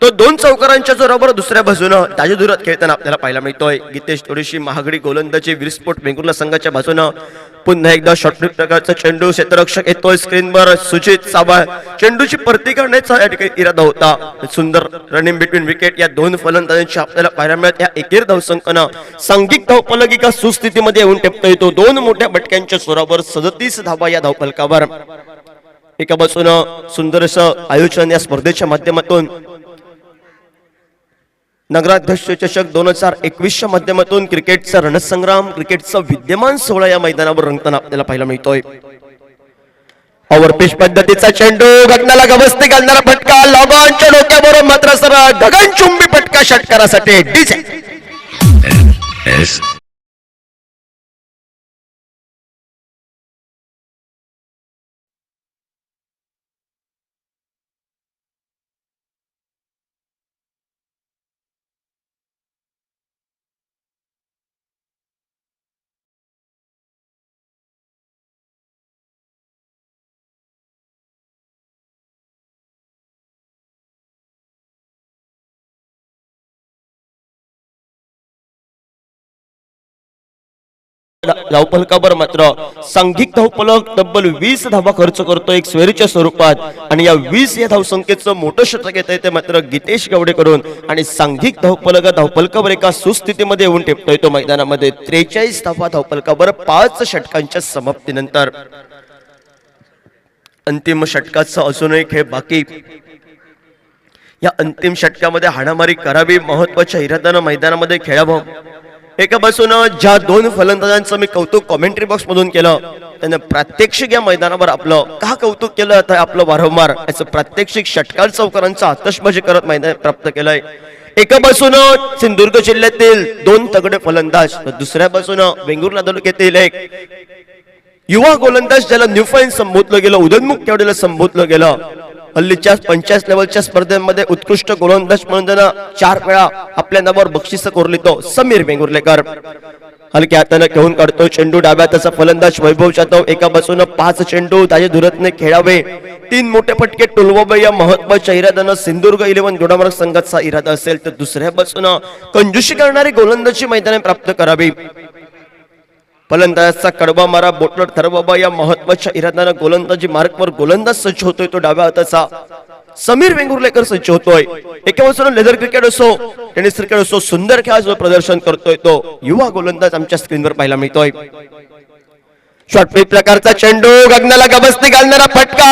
तो 2 चौकारांच्या जोरावर दुसऱ्या बाजूने दाजूधुरात खेळताना आपल्याला पाहायला मिळतोय. गितेश थोडीशी महागडी गोलंदाजी वीरस्फोट वेंगुर्ला संघाच्या बाजूने. पुन्हा एकदा शॉर्टपिच प्रकारचा चेंडू. क्षेत्ररक्षक येतोय स्क्रीनवर सुजित साबळ. चेंडूची परती करण्याचा या ठिकाणी इरादा होता. सुंदर रनिंग बिटवीन विकेट या 2 फलंदाजांची आपल्याला पाहायला मिळत. या एकेर धावसंख्येनं सांघिक धावफलक एका सुस्थितीमध्ये येऊन टेपता येतो. 2 मोठ्या बटक्यांच्या स्वरावर 37 धावा या धावफलकावर. एका बाजूने सुंदर असं आयोजन या स्पर्धेच्या माध्यमातून नगराध्यक्ष चषक 2021च्या माध्यमातून क्रिकेटचा रणसंग्राम क्रिकेटचा विद्यमान सोहळा या मैदानावर रंगताना आपल्याला पाहायला मिळतोय. ओव्हरपिच पद्धतीचा चेंडू गगनाला गबसते घालणारा फटका लॉगॉनच्या डोक्याबरोबर मात्र सरळ गगनचुंबी फटका षटकारासाठी. डीजे धावफलकावर मात्र सांघिक धावफलक तब्बल 20 धावा खर्च करतो एक स्वेरीच्या स्वरूपात आणि या 20 या धावसंख्येचं मोठं शतक येत आहे ते मात्र गितेश गावडे कडून आणि सांघिक धावफलकावर एका सुस्थितीमध्ये येऊन टेपतोय तो मैदानामध्ये. 43 धावा धावफलकावर 5 षटकांच्या समाप्तीनंतर. अंतिम षटकाचा अजूनही खेळ बाकी. या अंतिम षटकामध्ये हाणामारी करावी. महत्वाच्या इराद्यानं मैदानामध्ये खेळावं. एका बाजूनं ज्या 2 फलंदाजांचं मी कौतुक कॉमेंट्री बॉक्स मधून केलं त्याने प्रात्यक्षिक या मैदानावर आपलं का कौतुक केलं आता आपलं वारंवार याचं प्रात्यक्षिक षटकार चौकारांचा आतषबाजी करत मैदान प्राप्त केलंय. एका बाजूनं सिंधुदुर्ग जिल्ह्यातील 2 तगडे फलंदाज तर दुसऱ्या बाजूनं वेंगुर्ला तालुक्यातील एक युवा गोलंदाज ज्याला न्यू फाईन संबोधलं गेलं उदयनमुख केवढ्याला संबोधलं गेलं. हल्लीच्या 50 लेवलच्या स्पर्धेमध्ये उत्कृष्ट गोलंदाज म्हणून 4 वेळा आपल्या नावावर बक्षीस कोरली तो समीर वेंगुर्लेकर. हलक्या हाताने घेऊन काढतो चेंडू डाव्या त्याचा फलंदाज वैभव जाधव एका बाजूने 5 चेंडू ताजे धुरतने खेळावे 3 मोठे फटके टोलवावे या महत्वाच्या इराद्यानं सिंधुदुर्ग 11 दोडामार्ग संघाचा इरादा असेल तर दुसऱ्या बाजूने कंजूशी करणारी गोलंदाजी मैदाने प्राप्त करावी. फलंदाजाचा कडवा मारा बोटलट ठरवावा या महत्वाच्या इराद्यानं गोलंदाजी मार्कवर गोलंदाज सज्ज होतोय तो डाव्या हाताचा समीर वेंगुर्लेकर सज्ज होतोय. एका बाजूने लेदर क्रिकेट असो टेनिस क्रिकेट असो सुंदर खेळाचं प्रदर्शन करतोय तो युवा गोलंदाज आमच्या स्क्रीनवर पाहायला मिळतोय. शॉर्ट पिच प्रकारचा चेंडू गगनाला गबसती घालणारा फटका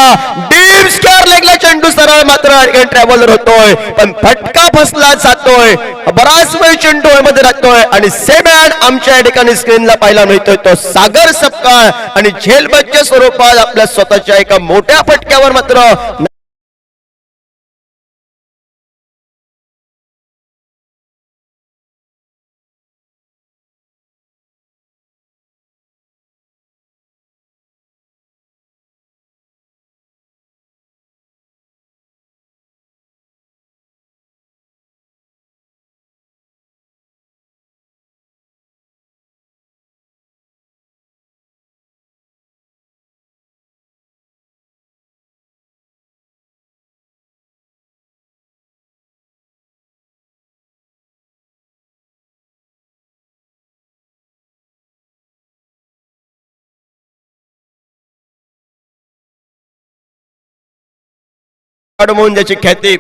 डीप स्क्वेअर लेगला चेंडू सरळ मात्र ट्रॅव्हलर होतोय पण फटका फसला जातोय. बराच वेळ चेंडू मध्ये राहतोय आणि सेमॅन आमच्या ठिकाणी स्क्रीनला पाहायला मिळतोय तो सागर सपकाळ आणि झेलबतच्या स्वरूपात आपल्या स्वतःच्या एका मोठ्या फटक्यावर मात्र म्हणून ज्याची ख्याती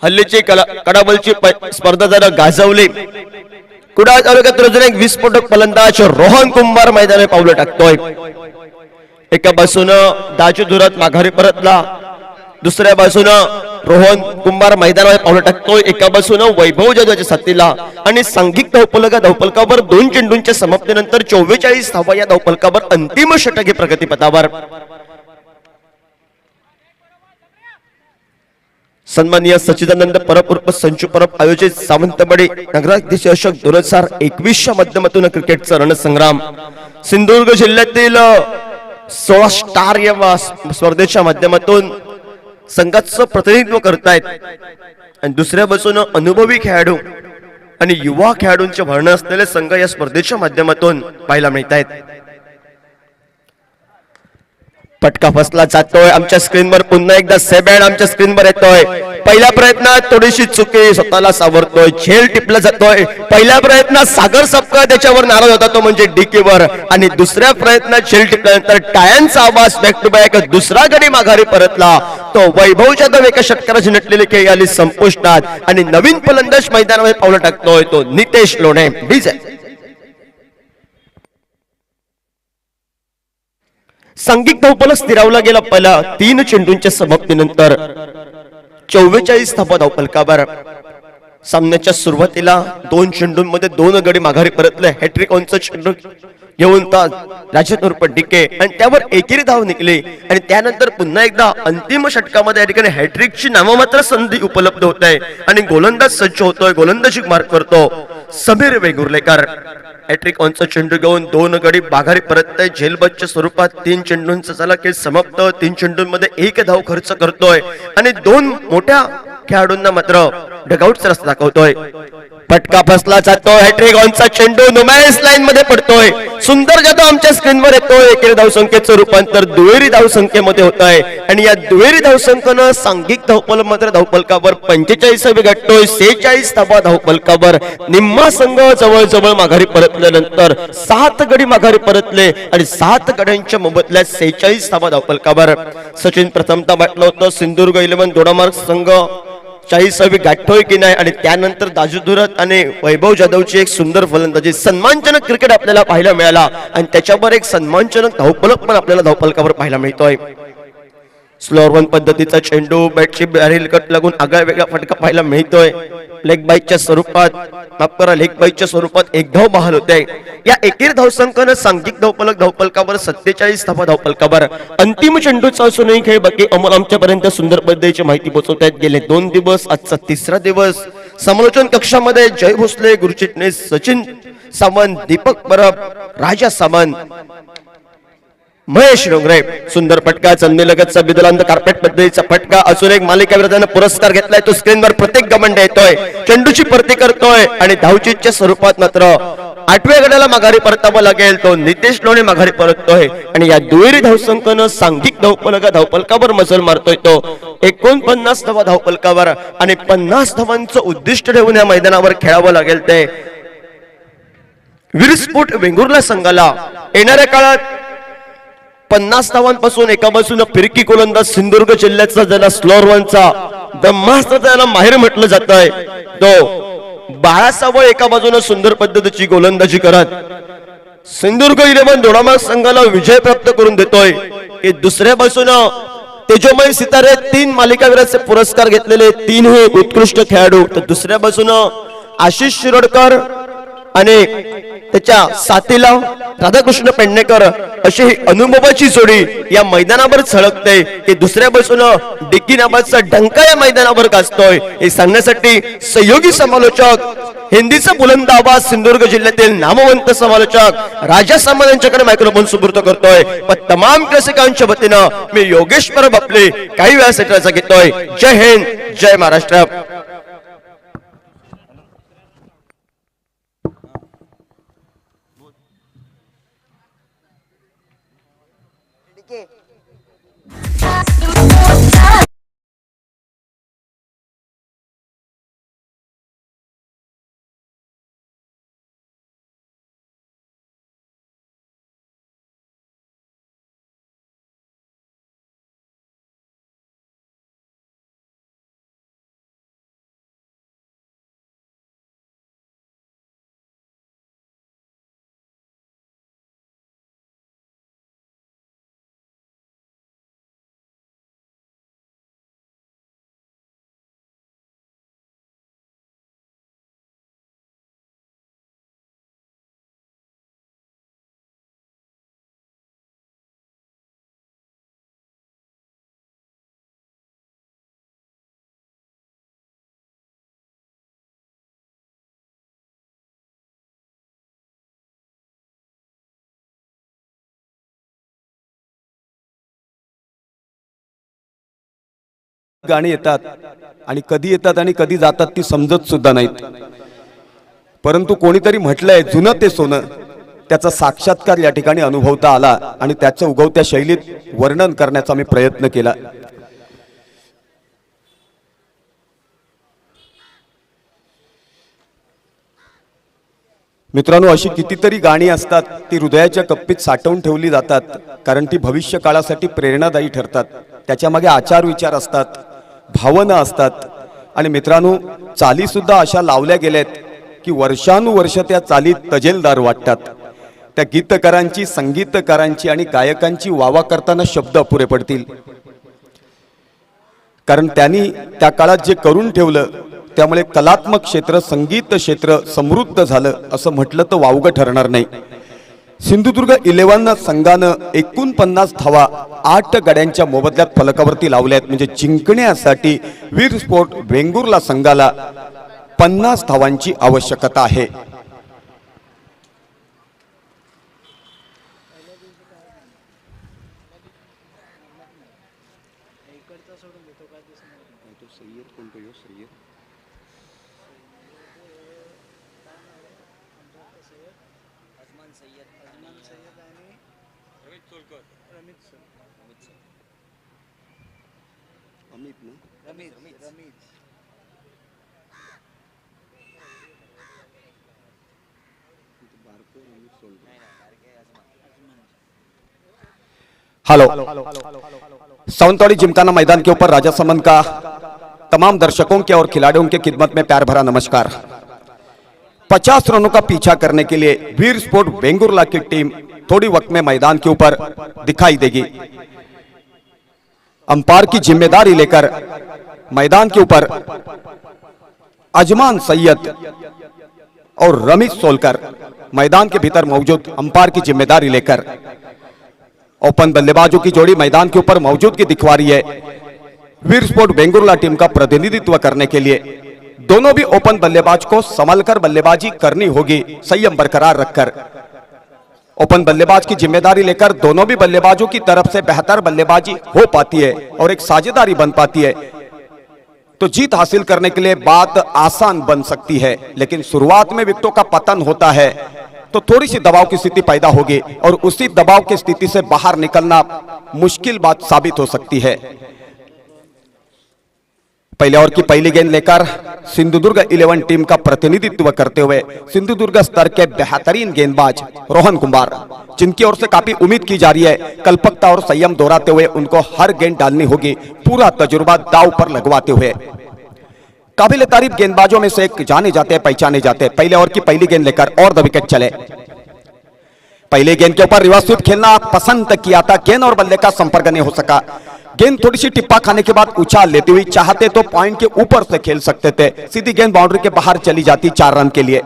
हल्लीची कडाबलची स्पर्धा जरा गाजवली. कुडाळ तालुक्यात रोज एक विस्फोटक फलंदाज रोहन कुंभार मैदानात पावलं टाकतोय. एका बाजूनं दाजू धुरत माघारी परतला दुसऱ्या बाजूनं रोहन कुंभार मैदानावर पावलं टाकतोय. एका बाजूनं वैभव जाधवच्या साथीला आणि सांघिक धावफलकावर 2 चेंडूंच्या समाप्तीनंतर 44 धावा या धावफलकावर अंतिम षटके प्रगतीपथावर. सन्माननीय सच्चिदानंद परब उर्फ संचू परब आयोजित सावंतवाडी नगराध्यक्ष चषक 2021च्या माध्यमातून क्रिकेटचा रणसंग्राम सिंधुदुर्ग जिल्ह्यातील 16 स्टार या स्पर्धेच्या माध्यमातून संघाचं प्रतिनिधित्व करतायत आणि दुसऱ्या बाजूने अनुभवी खेळाडू आणि युवा खेळाडूंचे भरणं असलेले संघ या स्पर्धेच्या माध्यमातून पाहायला मिळत आहेत. फटका फसला जातोय आमच्या स्क्रीनवर पुन्हा एकदा सेबॅन आमच्या स्क्रीनवर येतोय. पहिल्या प्रयत्नात थोडीशी चुकी स्वतःला सावरतोय झेल टिपला जातोय. पहिल्या प्रयत्नात सागर सपकाळ त्याच्यावर नाराज होता तो म्हणजे डीकेवर आणि दुसऱ्या प्रयत्नात झेल टिपल्यानंतर टाळ्यांचा आवाज बॅक टू बॅक दुसरा गडी माघारी परतला तो वैभव जाधव एका षटकाराची नटलेली खेळी आली संपुष्टात आणि नवीन फलंदाज मैदानावर पावलं टाकतोय तो नितेश लोणे डीजे. सांघिक धावफलक स्थिरावला गेला पहिला 3 चेंडूंच्या समाप्तीनंतर 44 धावा धावफलकावर. सामन्याच्या सुरुवातीला 2 चेंडूंमध्ये 2 गडी माघारी परतले. हॅट्रिक ऑनचा चेंडू घेऊन राजन उर्फ डीके आणि त्यावर एकेरी धाव निघली आणि त्यानंतर पुन्हा एकदा अंतिम षटकामध्ये या ठिकाणी हॅट्रिकची नाममात्र संधी उपलब्ध होत आहे आणि गोलंदाज सज्ज होतोय. गोलंदाजी मार्क करतो समीर वेंगुर्लेकर. हॅट्रिक ऑनचा चेंडू घेऊन 2 गडी माघारी परततोय. झेलबतच्या स्वरूपात 3 चेंडूंचा झाला खेळ समाप्त. 3 चेंडूंमध्ये 1 धाव खर्च करतोय आणि 2 मोठ्या खेळाडूंना मात्र डगआउटचा रस्ता दाखवतोय. फटका फसला जातोय. हॅट्रिक ऑनचा चेंडू नुमॅन्स लाईन मध्ये पडतोय. सुंदर जाधव आमच्या स्क्रीनवर येतोय. एकेरी धावसंख्येचं रूपांतर दुहेरी धावसंख्येमध्ये होत आहे आणि या दुहेरी धावसंख्येनं सांघिक धावफलक मात्र धावफलकावर 45 गाठतोय. 46 धावा धावफलकावर. निम्मा संघ जवळ माघारी परतल्यानंतर 7 गडी माघारी परतले आणि 7 गड्यांच्या मोबदल्यात 46 धावा धावफलकावर. सचिन प्रथमता वाटलं होतं सिंधुदुर्ग 11 दोडामार्ग संघ 40वी गाठतोय की नाही आणि त्यानंतर दाजू धुरत आणि वैभव जाधवची एक सुंदर फलंदाजी सन्मानजनक क्रिकेट आपल्याला पाहायला मिळाला आणि त्याच्यावर एक सन्मानजनक धावफलक पण आपल्याला धावफलकावर पाहायला मिळतोय. स्लोअर वन पद्धतीचा चेंडू बॅटची बॅरेल कट लागून आगळा वेगळा फटका पाहायला मिळतोय. लेग बाईकच्या स्वरूपात लेग बाईकच्या स्वरूपात 1 धाव बहाल होते. या एकेरी धावसंख्येनं सांघिक धावफलकावर 47 धावा धावफलकावर. अंतिम चेंडूचा असूनही खेळ बाकी अमोल आमच्यापर्यंत सुंदर पद्धतीची माहिती पोहोचवतायत. गेले 2 दिवस आजचा 3रा दिवस. समालोचन कक्षामध्ये जय भोसले गुरुचिटणीस सचिन सावंत दीपक परब राजा सावंत महेश डोंगरे सुंदर फटका, चंदीलगतचा बिदुलांत कार्पेट पद्धतीचा फटका असून एक मालिका विरोधाने पुरस्कार घेतलाय तो स्क्रीनवर प्रत्येक गमंड येतोय, चेंडूची परती करतोय आणि धावचीच्या स्वरूपात मात्र 8व्या गड्याला माघारी परतावं लागेल. तो नितेश लोणे माघारी परततोय आणि या दुहेरी धावसंख्येनं सांघिक धावफलकावर मजल मारतोय तो 49 धावा धावफलकावर आणि 50 धावांचं उद्दिष्ट ठेवून या मैदानावर खेळावं लागेल. ते वीरस्फोट वेंगुर्ला संघाला येणाऱ्या काळात 50 धावांपासून एका बाजूने फिरकी गोलंदाज सिंधुदुर्ग जिल्ह्याचा ज्याला स्लोअर वनचा ब्रह्मास्त्र त्याला माहेर म्हटलं जात आहे तो बाळासावळ एका बाजूने सुंदर पद्धतीची गोलंदाजी करत सिंधुदुर्ग 11 दोडामार्ग संघाला विजय प्राप्त करून देतोय. की दुसऱ्या बाजूने तेजोमय सितारे 3 मालिकावीराचे पुरस्कार घेतलेले 3ही उत्कृष्ट खेळाडू, तर दुसऱ्या बाजूने आशिष शिरोडकर आणि त्याच्या साथीला राधाकृष्ण पेडणेकर अशी ही अनुभवाची जोडी या मैदानावर झळकते. की दुसऱ्या बाजूने डिक्की नावाचा डंका या मैदानावर गाजतोय. हे सांगण्यासाठी सहयोगी समालोचक हिंदीचा बुलंद आवाज सिंधुदुर्ग जिल्ह्यातील नामवंत समालोचक राजा सामंत यांच्याकडे मायक्रोफोन सुपूर्द करतोय. पण तमाम रसिकांच्या वतीनं मी योगेश परब आपले काही वेळासाठी रजा घेतोय. जय हिंद, जय महाराष्ट्र. गाणी येतात आणि कधी येतात आणि कधी जातात ती समजत सुद्धा नाहीत. परंतु कोणीतरी म्हटलंय जुनं ते सोनं, त्याचा साक्षात्कार या ठिकाणी अनुभवता आला आणि त्याच्या उगवत्या शैलीत वर्णन करण्याचा मी प्रयत्न केला. मित्रांनो, अशी कितीतरी गाणी असतात ती हृदयाच्या कप्पीत साठवून ठेवली जातात, कारण ती भविष्य काळासाठी प्रेरणादायी ठरतात. त्याच्यामागे आचार विचार असतात, भावना असतात. आणि मित्रांनो, चाली सुद्धा अशा लावल्या गेल्यात की वर्षानुवर्ष त्या चालीत तजेलदार वाटतात. त्या गीतकारांची, संगीतकारांची आणि गायकांची वावा करताना शब्द अपुरे पडतील, कारण त्यांनी त्या काळात जे करून ठेवलं त्यामुळे कलात्मक क्षेत्र, संगीत क्षेत्र समृद्ध झालं असं म्हटलं तर वावगं ठरणार नाही. सिंधुदुर्ग 11 संघानं 49 धावा 8 गड्यांच्या मोबदल्यात फलकावरती लावल्यात. म्हणजे जिंकण्यासाठी वीर स्पोर्ट वेंगुर्ला संघाला 50 धावांची आवश्यकता आहे. हेलो, सावंतवाड़ी जिमखाना मैदान के ऊपर राजा सामंत का तमाम दर्शकों के और खिलाड़ियों के खिदमत में प्यार भरा नमस्कार. 50 रनों का पीछा करने के लिए वीर स्पोर्ट वेंगुर्ला की टीम थोड़ी वक्त में मैदान के ऊपर दिखाई देगी. अंपायर की जिम्मेदारी लेकर मैदान के ऊपर अजमान सैयद और रमीज सोलकर मैदान के भीतर मौजूद अंपायर की जिम्मेदारी लेकर ओपन बल्लेबाजों की जोड़ी मैदान के ऊपर मौजूदगी दिखवा रही है. वीर स्पोर्ट वेंगुर्ला टीम का प्रतिनिधित्व करने के लिए दोनों भी ओपन बल्लेबाज को संभलकर बल्लेबाजी करनी होगी, संयम बरकरार रखकर. ओपन बल्लेबाज की जिम्मेदारी लेकर दोनों भी बल्लेबाजों की तरफ से बेहतर बल्लेबाजी हो पाती है और एक साझेदारी बन पाती है तो जीत हासिल करने के लिए बात आसान बन सकती है। लेकिन शुरुआत में विकेटों का पतन होता है तो थोड़ी सी दबाव की स्थिति पैदा होगी और उसी दबाव की स्थिति से बाहर निकलना मुश्किल बात साबित हो सकती है। पहले ओवर की पहली गेंद लेकर सिंधुदुर्ग 11 टीम का प्रतिनिधित्व करते हुए सिंधुदुर्ग स्तर के बेहतरीन गेंदबाज रोहन कुमार, जिनकी ओर से काफी उम्मीद की जा रही है। कल्पकता और संयम दोहराते हुए उनको हर गेंद डालनी होगी, पूरा तजुर्बा दांव पर लगवाते हुए। काबिल तारीफ गेंदबाजों में से एक जाने जाते हैं, पहचाने जाते हैं। पहले ओवर की पहली गेंद लेकर और द विकेट चले। पहले गेंद के ऊपर रिवर्स स्वीप खेलना पसंद किया था, गेंद और बल्ले का संपर्क नहीं हो सका। गेंद थोड़ी सी टिप्पा खाने के बाद उछाल लेती हुई, चाहते तो पॉइंट के ऊपर से खेल सकते थे, सीधी गेंद बाउंड्री के बाहर चली जाती 4 रन के लिए।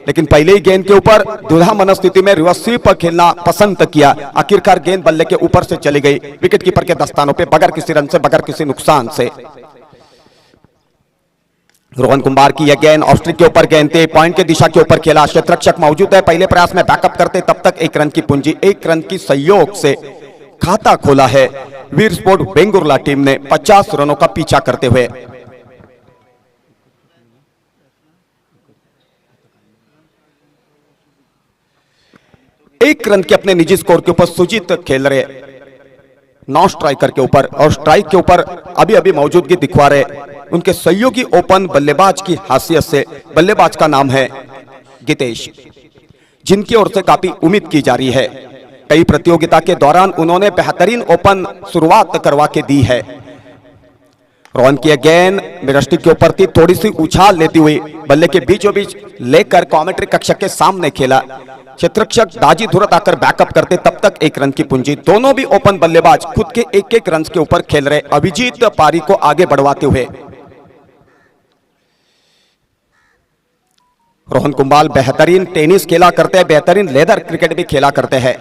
लेकिन पहले ही गेंद के ऊपर दुधा मनस्थिति में रिवर्स स्वीप खेलना पसंद किया। आखिरकार गेंद बल्ले के ऊपर से चली गई, विकेट कीपर के दस्तानों पे बगैर किसी रन से, बगैर किसी नुकसान से। रोहन कुमार की यह गेंद ऑस्ट्रिक के ऊपर गेंद थी, पॉइंट के दिशा के ऊपर खेला, क्षेत्ररक्षक मौजूद है, पहले प्रयास में बैकअप करते तब तक 1 रन की पूंजी, 1 रन की सहयोग से खाता खोला है वीर स्पोर्ट बेंगुर्ला टीम ने 50 रनों का पीछा करते हुए। एक रन के अपने निजी स्कोर के ऊपर सुजीत खेल रहे नॉन स्ट्राइकर के ऊपर, और स्ट्राइक के ऊपर अभी अभी मौजूदगी दिखवा रहे उनके सहयोगी ओपन बल्लेबाज की हैसियत से। बल्लेबाज का नाम है गितेश, जिनकी ओर से काफी उम्मीद की जा रही है। कई प्रतियोगिता के दौरान उन्होंने बेहतरीन ओपन शुरुआत करवा के दी है। रोहन की गेंद मिरस्टिक के ऊपर थी, थोड़ी सी उछाल लेती हुई बल्ले के बीचों बीच लेकर कमेंट्री कक्ष के सामने खेला। क्षेत्ररक्षक दाजी धुरत आकर बैकअप करते तब तक 1 रन की पूंजी। दोनों भी ओपन बल्लेबाज खुद के 1-1 रन के ऊपर खेल रहे, अभिजीत पारी को आगे बढ़वाते हुए। रोहन कुंभाल बेहतरीन टेनिस खेला करते हैं, बेहतरीन लेदर क्रिकेट भी खेला करते हैं।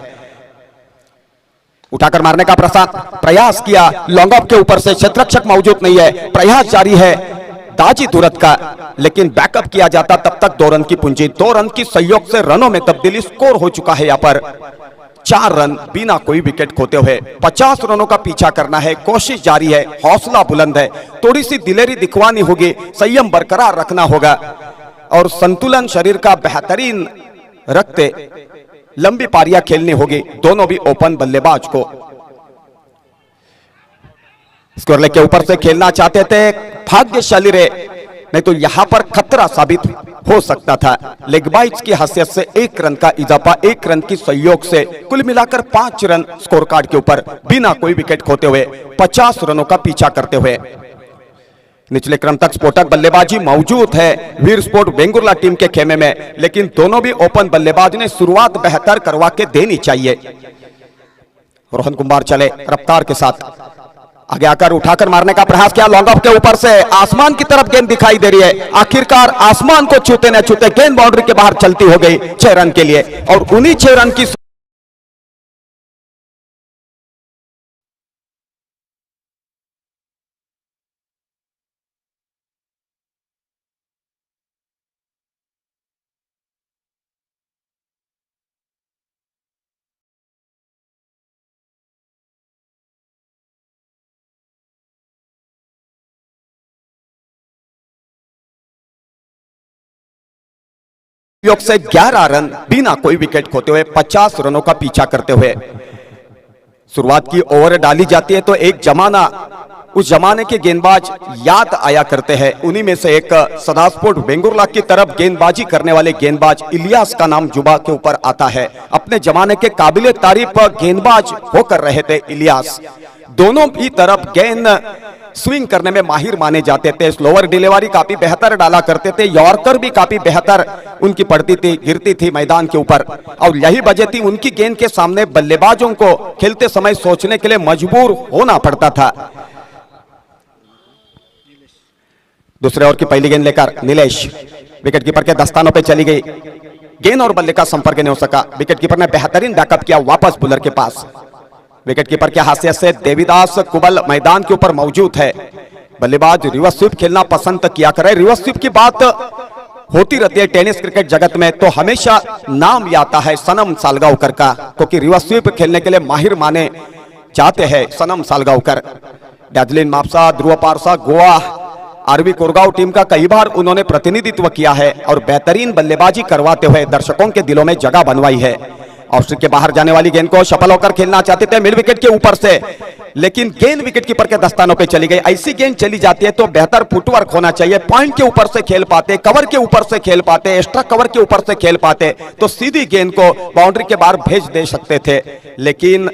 उठाकर मारने का प्रयास किया, लॉन्ग ऑफ के ऊपर से, क्षेत्ररक्षक मौजूद नहीं है, प्रयास जारी है दाजी तुरत का, लेकिन बैकअप किया जाता तब तक 2 रन की पूंजी। 2 रन की सहयोग से रनों में तब्दीली, स्कोर हो चुका है यहां पर 4 रन बिना कोई विकेट खोते हुए। 50 रनों का पीछा करना है, कोशिश जारी है, हौसला बुलंद है, थोड़ी सी दिलेरी दिखवानी होगी, संयम बरकरार रखना होगा और संतुलन शरीर का बेहतरीन रखते लंबी पारियां खेलनी होगी दोनों भी ओपन बल्लेबाज को। स्कोर लेग के ऊपर से खेलना चाहते थे, भाग्यशाली रहे, नहीं तो यहां पर खतरा साबित हो सकता था। लेग बाइट्स की हैसियत से 1 रन का इजाफा, 1 रन की सहयोग से कुल मिलाकर 5 रन स्कोर कार्ड के ऊपर बिना कोई विकेट खोते हुए 50 रनों का पीछा करते हुए। निचले क्रम तक स्फोटक बल्लेबाजी मौजूद है वीर स्पोर्ट बेंगुर्ला टीम के खेमे में, लेकिन दोनों भी ओपन बल्लेबाज ने शुरुआत बेहतर करवा के देनी चाहिए। रोहन कुमार चले रफ्तार के साथ, आगे आकर उठाकर मारने का प्रयास किया, लॉन्ग ऑफ के ऊपर से आसमान की तरफ गेंद दिखाई दे रही है। आखिरकार आसमान को छूते न छूते गेंद बाउंड्री के बाहर चलती हो गई 6 रन के लिए, और उन्हीं 6 रन की योग से 11 रन बिना कोई विकेट खोते हुए 50 रनों का पीछा करते हुए। शुरुआत की ओवर डाली जाती है तो एक जमाना, उस जमाने के गेंदबाज याद आया करते हैं। उन्हीं में से एक सदा स्पोर्ट बेंगुर्ला की तरफ गेंदबाजी करने वाले गेंदबाज इलियास का नाम जुबा के ऊपर आता है। अपने जमाने के काबिले तारीफ गेंदबाज होकर रहे थे इलियास। दोनों ही तरफ गेंद स्विंग करने में माहिर माने जाते थे, स्लोअर डिलीवरी काफी बेहतर डाला करते थे, यॉर्कर भी काफी बेहतर उनकी पड़ती थी, गिरती थी मैदान के ऊपर, और यही वजह थी उनकी गेंद के सामने बल्लेबाजों को खेलते समय सोचने के लिए मजबूर होना पड़ता था। दूसरे ओवर की पहली गेंद लेकर नीलेश विकेट कीपर के दस्तानों पे चली गई, गेंद और बल्ले का संपर्क नहीं हो सका। विकेट कीपर ने बेहतरीन बैकअप किया वापस बुलर के पास। विकेट कीपर की हैसियत से देवीदास कुबल मैदान के ऊपर मौजूद है। बल्लेबाज रिवर्स स्वीप खेलना पसंद किया करे। रिवर्स स्वीप की बात होती रहती है टेनिस क्रिकेट जगत में, तो हमेशा नाम ये आता है सनम सालगांवकर का, क्योंकि रिवर्स स्वीप खेलने के लिए माहिर माने जाते हैं सनम सालगांवकर। डैजलिन मापसा, ध्रुव पारसा, गोवा आरवी कोरगांव टीम का कई बार उन्होंने प्रतिनिधित्व किया है और बेहतरीन बल्लेबाजी करवाते हुए दर्शकों के दिलों में जगह बनवाई है। ऑस्ट्रेलिया के बाहर जाने वाली गेंद को सफल होकर खेलना चाहते थे मिड विकेट के ऊपर से, लेकिन गेंद विकेट कीपर के दस्तानों पे चली गई। ऐसी गेंद चली जाती है तो बेहतर फुटवर्क होना चाहिए, पॉइंट के ऊपर से खेल पाते, कवर के ऊपर से खेल पाते, एक्स्ट्रा कवर के ऊपर से खेल पाते तो सीधी गेंद को बाउंड्री के बाहर भेज दे सकते थे। लेकिन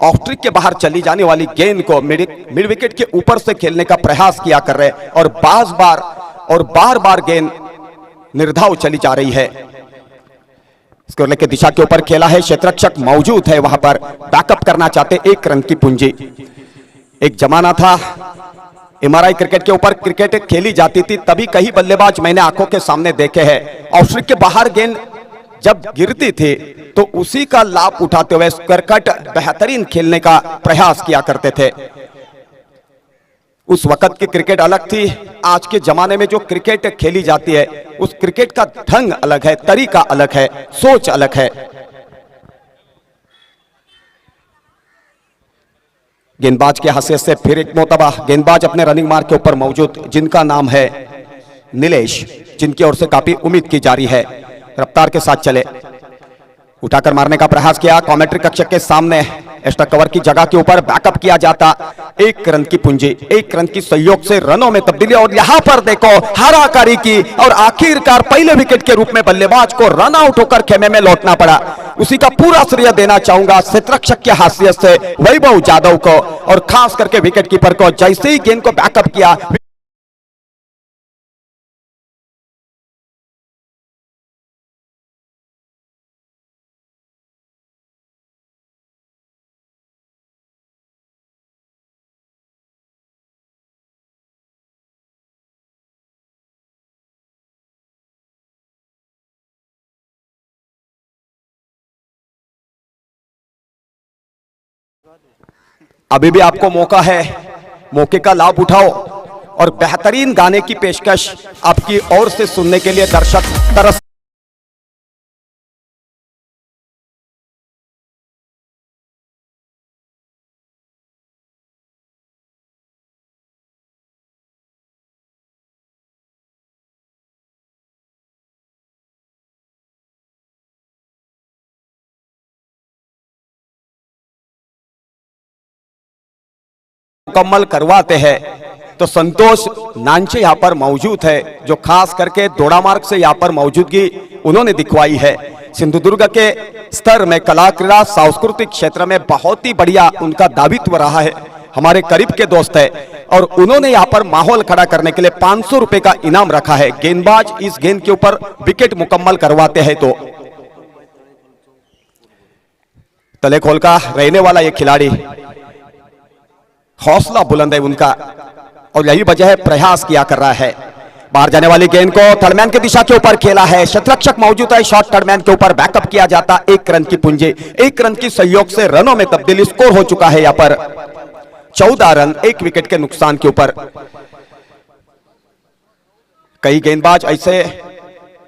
ऑस्ट्रिक के बाहर चली जाने वाली गेंद को मिड विकेट के ऊपर से खेलने का प्रयास किया कर रहे और बार बार गेंद निर्धाव चली जा रही है। स्कोर लेके दिशा के ऊपर खेला है, क्षेत्ररक्षक मौजूद है वहां पर, बैकअप करना चाहते, 1 रन की पूंजी। एक जमाना था एमआरआई क्रिकेट के ऊपर क्रिकेट खेली जाती थी, तभी कई बल्लेबाज मैंने आंखों के सामने देखे हैं। ऑस्ट्रिक के बाहर गेंद जब गिरती थी तो उसी का लाभ उठाते हुए क्रिकेट बेहतरीन खेलने का प्रयास किया करते थे। उस वक्त की क्रिकेट अलग थी, आज के जमाने में जो क्रिकेट खेली जाती है उस क्रिकेट का ढंग अलग है, तरीका अलग है, सोच अलग है। गेंदबाज की हैसियत से फिर एक मोतबा गेंदबाज अपने रनिंग मार्क के ऊपर मौजूद, जिनका नाम है नीलेश, जिनकी ओर से काफी उम्मीद की जा रही है। रफ्तार के साथ चले, उठाकर मारने का प्रयास किया, कमेंट्री कक्ष के सामने एक्स्ट्रा कवर की जगह के ऊपर बैकअप किया जाता, 1 रन की पूंजी, 1 रन की सहयोग से रनों में तब्दीली। और यहां पर देखो हाराकारी की और आखिरकार पहले विकेट के रूप में बल्लेबाज को रन आउट होकर खेमे में लौटना पड़ा। उसी का पूरा श्रेय देना चाहूंगा क्षेत्ररक्षक की हैसियत से वैभव जाधव को और खास करके विकेट कीपर को। जैसे ही गेंद को बैकअप किया, अभी भी आपको मौका है, मौके का लाभ उठाओ और बेहतरीन गाने की पेशकश आपकी ओर से सुनने के लिए दर्शक तरस। मुकम्मल करवाते हैं तो संतोष नांचे यहां पर मौजूद है, जो खास करके दौड़ा मार्ग से यहां पर मौजूदगी उन्होंने दिखवाई है। सिंधुदुर्ग के स्तर में कला क्रीड़ा सांस्कृतिक क्षेत्र में बहुत ही बढ़िया उनका दायित्व रहा है, हमारे करीब के दोस्त है और उन्होंने यहां पर माहौल खड़ा करने के लिए 500 रुपए का इनाम रखा है। गेंदबाज इस गेंद के ऊपर विकेट मुकम्मल करवाते हैं तो तले खोल का रहने वाला ये खिलाड़ी, हौसला बुलंद है उनका और यही वजह है प्रयास किया कर रहा है। बाहर जाने वाली गेंद को थर्डमैन की दिशा के ऊपर खेला है, क्षेत्ररक्षक मौजूद है, शॉट थर्डमैन के ऊपर बैकअप किया जाता, 1 रन की पूंजी, 1 रन की सहयोग से रनों में तब्दीली। स्कोर हो चुका है यहां पर 14 रन 1 विकेट के नुकसान के ऊपर। कई गेंदबाज ऐसे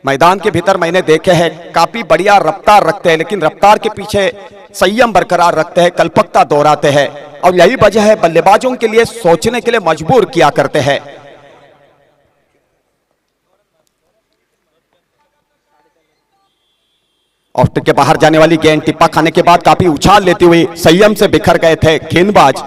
मैदान के भीतर मैंने देखे हैं, काफी बढ़िया रफ्तार रखते हैं, लेकिन रफ्तार के पीछे संयम बरकरार रखते हैं, कल्पकता दोहराते हैं और यही वजह है बल्लेबाजों के लिए सोचने के लिए मजबूर किया करते हैं। ऑस्ट्रेलिया के बाहर जाने वाली गेंद टिप्पा खाने के बाद काफी उछाल लेती हुई संयम से बिखर गए थे गेंदबाज।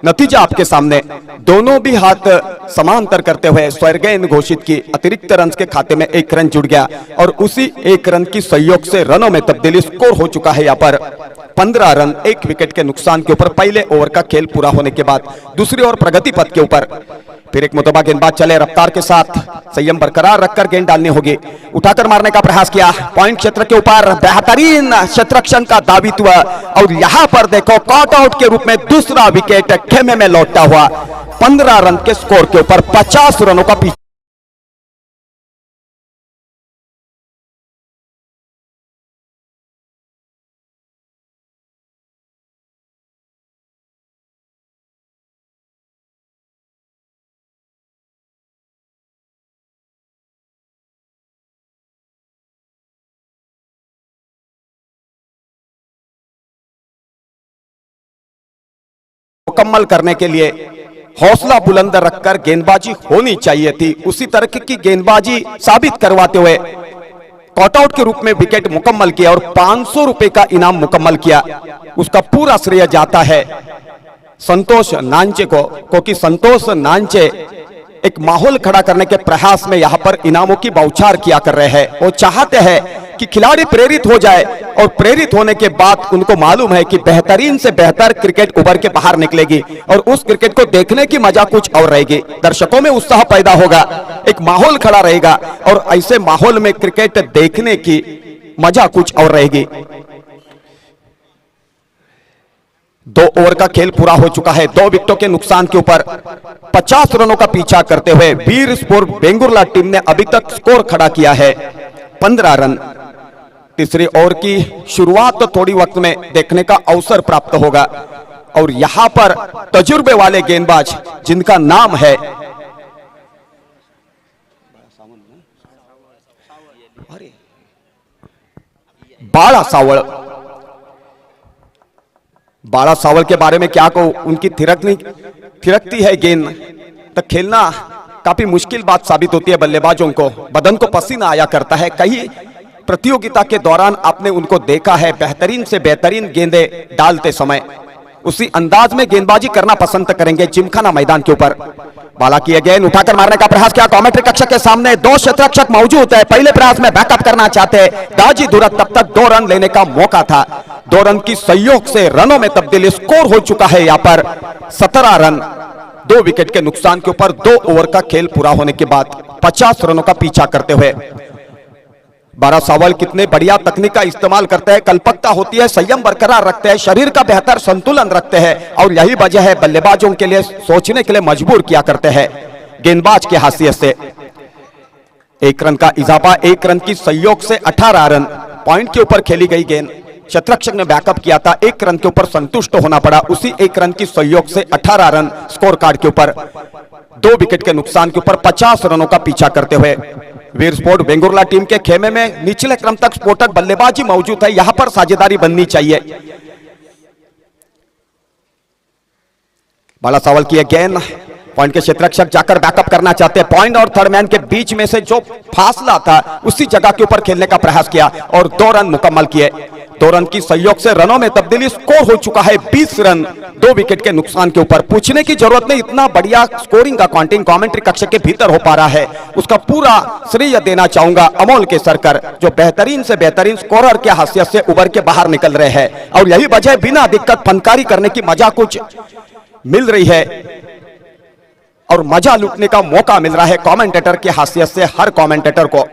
नतीजा आपके सामने, दोनों भी हाथ समांतर करते हुए स्वर गेंद घोषित की, अतिरिक्त रन के खाते में 1 रन जुड़ गया और उसी 1 रन की सहयोग से रनों में तब्दीली। स्कोर हो चुका है यहां पर 15 रन 1 विकेट के नुकसान के ऊपर पहले ओवर का खेल पूरा होने के बाद। दूसरी ओर प्रगति पथ के ऊपर फिर एक मुतबा गेंदबाज चले, रफ्तार के साथ संयम बरकरार रखकर गेंद डालनी होगी, उठाकर मारने का प्रयास किया, पॉइंट क्षेत्र के ऊपर बेहतरीन क्षेत्ररक्षण का दायित्व और यहां पर देखो कॉट आउट के रूप में दूसरा विकेट खेमे में लौटता हुआ 15 रन के स्कोर के ऊपर 50 रनों का पीछे। मुकम्मल करने के लिए हौसला बुलंद रखकर गेंदबाजी होनी चाहिए थी। उसी तरह की गेंदबाजी साबित करवाते हुए कॉटआउट के रूप में विकेट मुकम्मल किया और 500 रुपए का इनाम मुकम्मल किया। उसका पूरा श्रेय जाता है संतोष नांचे को, क्योंकि संतोष नांचे एक माहौल खड़ा करने के प्रयास में यहां पर इनामों की बौछार किया कर रहे हैं। वो चाहते हैं कि खिलाड़ी प्रेरित हो जाए और प्रेरित होने के बाद उनको मालूम है कि बेहतरीन से बेहतर क्रिकेट उभर के बाहर निकलेगी और उस क्रिकेट को देखने की मजा कुछ और रहेगी। दर्शकों में उत्साह पैदा होगा, एक माहौल खड़ा रहेगा और ऐसे माहौल में क्रिकेट देखने की मजा कुछ और रहेगी। 2 ओवर का खेल पूरा हो चुका है। 2 विकेटों के नुकसान के ऊपर 50 रनों का पीछा करते हुए वीर स्पोर्ट बेंगुर्ला टीम ने अभी तक स्कोर खड़ा किया है 15 रन। तीसरे ओवर की शुरुआत तो थोड़ी वक्त में देखने का अवसर प्राप्त होगा और यहां पर तजुर्बे वाले गेंदबाज जिनका नाम है बाड़ा सावल के बारे में क्या कहूं, उनकी थिरकती है गेंद तक खेलना काफी मुश्किल बात साबित होती है बल्लेबाजों को। बदन को पसीना आया करता है। कई प्रतियोगिता के दौरान आपने उनको देखा है बेहतरीन से बेहतरीन गेंदें डालते समय उसी अंदाज में गेंदबाजी करना पसंद करेंगे जिमखाना मैदान के ऊपर। बाला की गेंद उठाकर मारने का प्रयास किया। कमेंट्री कक्षक के सामने 2 क्षेत्ररक्षक मौजूद है। पहले प्रयास में बैकअप करना चाहते हैं दाजी धुरत, तब तक 2 रन लेने का मौका था। 2 रन की सहयोग से रनों में तब्दीली, स्कोर हो चुका है यहां पर 17 रन। 2 विकेट के नुकसान के ऊपर 2 ओवर का खेल पूरा होने के बाद 50 रनों का पीछा करते हुए बाड़ा सावल कितने बढ़िया तकनीक का इस्तेमाल करते हैं। कल्पकता होती है, संयम बरकरार रखते हैं, शरीर का बेहतर संतुलन रखते हैं और यही वजह है बल्लेबाजों के लिए सोचने के लिए मजबूर किया करते हैं। गेंदबाज की हैसियत से 1 रन का इजाफा, 1 रन की सहयोग से 18 रन। पॉइंट के ऊपर खेली गई गेंद क्षेत्ररक्षक ने बैकअप किया था, 1 रन के ऊपर संतुष्ट होना पड़ा। उसी 1 रन की सहयोग से 18 रन स्कोर कार्ड के ऊपर 2 विकेट के नुकसान के ऊपर 50 रनों का पीछा करते हुए वीर स्पोर्ट बेंगुर्ला टीम के खेमे में निचले क्रम तक स्फोटक बल्लेबाजी मौजूद है। यहां पर साझेदारी बननी चाहिए। बाला सावल की गेंद, पॉइंट के क्षेत्ररक्षक जाकर बैकअप करना चाहते हैं। पॉइंट और थर्ड मैन के बीच में से जो फासला था उसी जगह के ऊपर खेलने का प्रयास किया और 2 रन मुकम्मल किए। 2 रन की सहयोग से रनों में तब्दीली, स्कोर हो चुका है 20 रन। 2 विकेट के नुकसान के ऊपर पूछने की जरूरत नहीं, इतना बढ़िया स्कोरिंग का काउंटिंग कमेंट्री कक्ष के भीतर हो पा रहा है। उसका पूरा श्रेय देना चाहूंगा अमोल के सरकर, जो बेहतरीन से बेहतरीन स्कोरर के हैसियत से उभर के बाहर निकल रहे हैं और यही वजह बिना दिक्कत फनकारी करने की मजा कुछ मिल रही है और मजा लूटने का मौका मिल रहा है कमेंटेटर की हैसियत से। हर कमेंटेटर को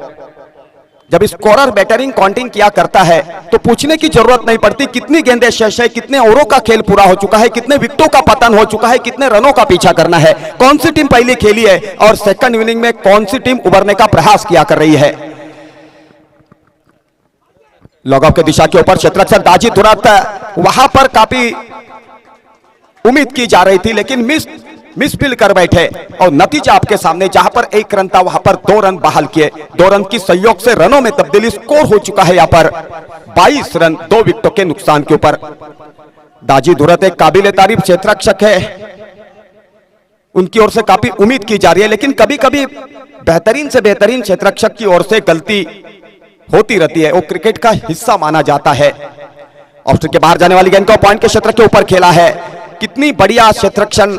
जब स्कोरर बैटरिंग काउंटिंग किया करता है तो पूछने की जरूरत नहीं पड़ती कितनी गेंदें शेष है, कितने ओवरों का खेल पूरा हो चुका है, कितने विकेटों का पतन हो चुका है, कितने रनों का पीछा करना है, कौन सी टीम पहले खेली है और सेकंड इनिंग में कौन सी टीम उभरने का प्रयास किया कर रही है। लॉग ऑफ की दिशा के ऊपर क्षेत्ररक्षक दाजी तुरंत वहां पर काफी उम्मीद की जा रही थी लेकिन मिसफील्ड कर बैठे और नतीजा आपके सामने, जहां पर 1 रन था वहां पर 2 रन बहाल किए। 2 रन की सहयोग से रनों में तब्दीली, स्कोर हो चुका है यहां पर 22 रन। 2 विकेटों के नुकसान के ऊपर दाजी धुरत एक काबिल तारीफ क्षेत्ररक्षक है, उनकी ओर से काफी उम्मीद की जा रही है लेकिन कभी कभी बेहतरीन से बेहतरीन क्षेत्ररक्षक की ओर से गलती होती रहती है, वो क्रिकेट का हिस्सा माना जाता है। ऑफ स्टंप के बाहर जाने वाली गेंद को पॉइंट के क्षेत्र के ऊपर खेला है। कितनी बढ़िया क्षेत्ररक्षण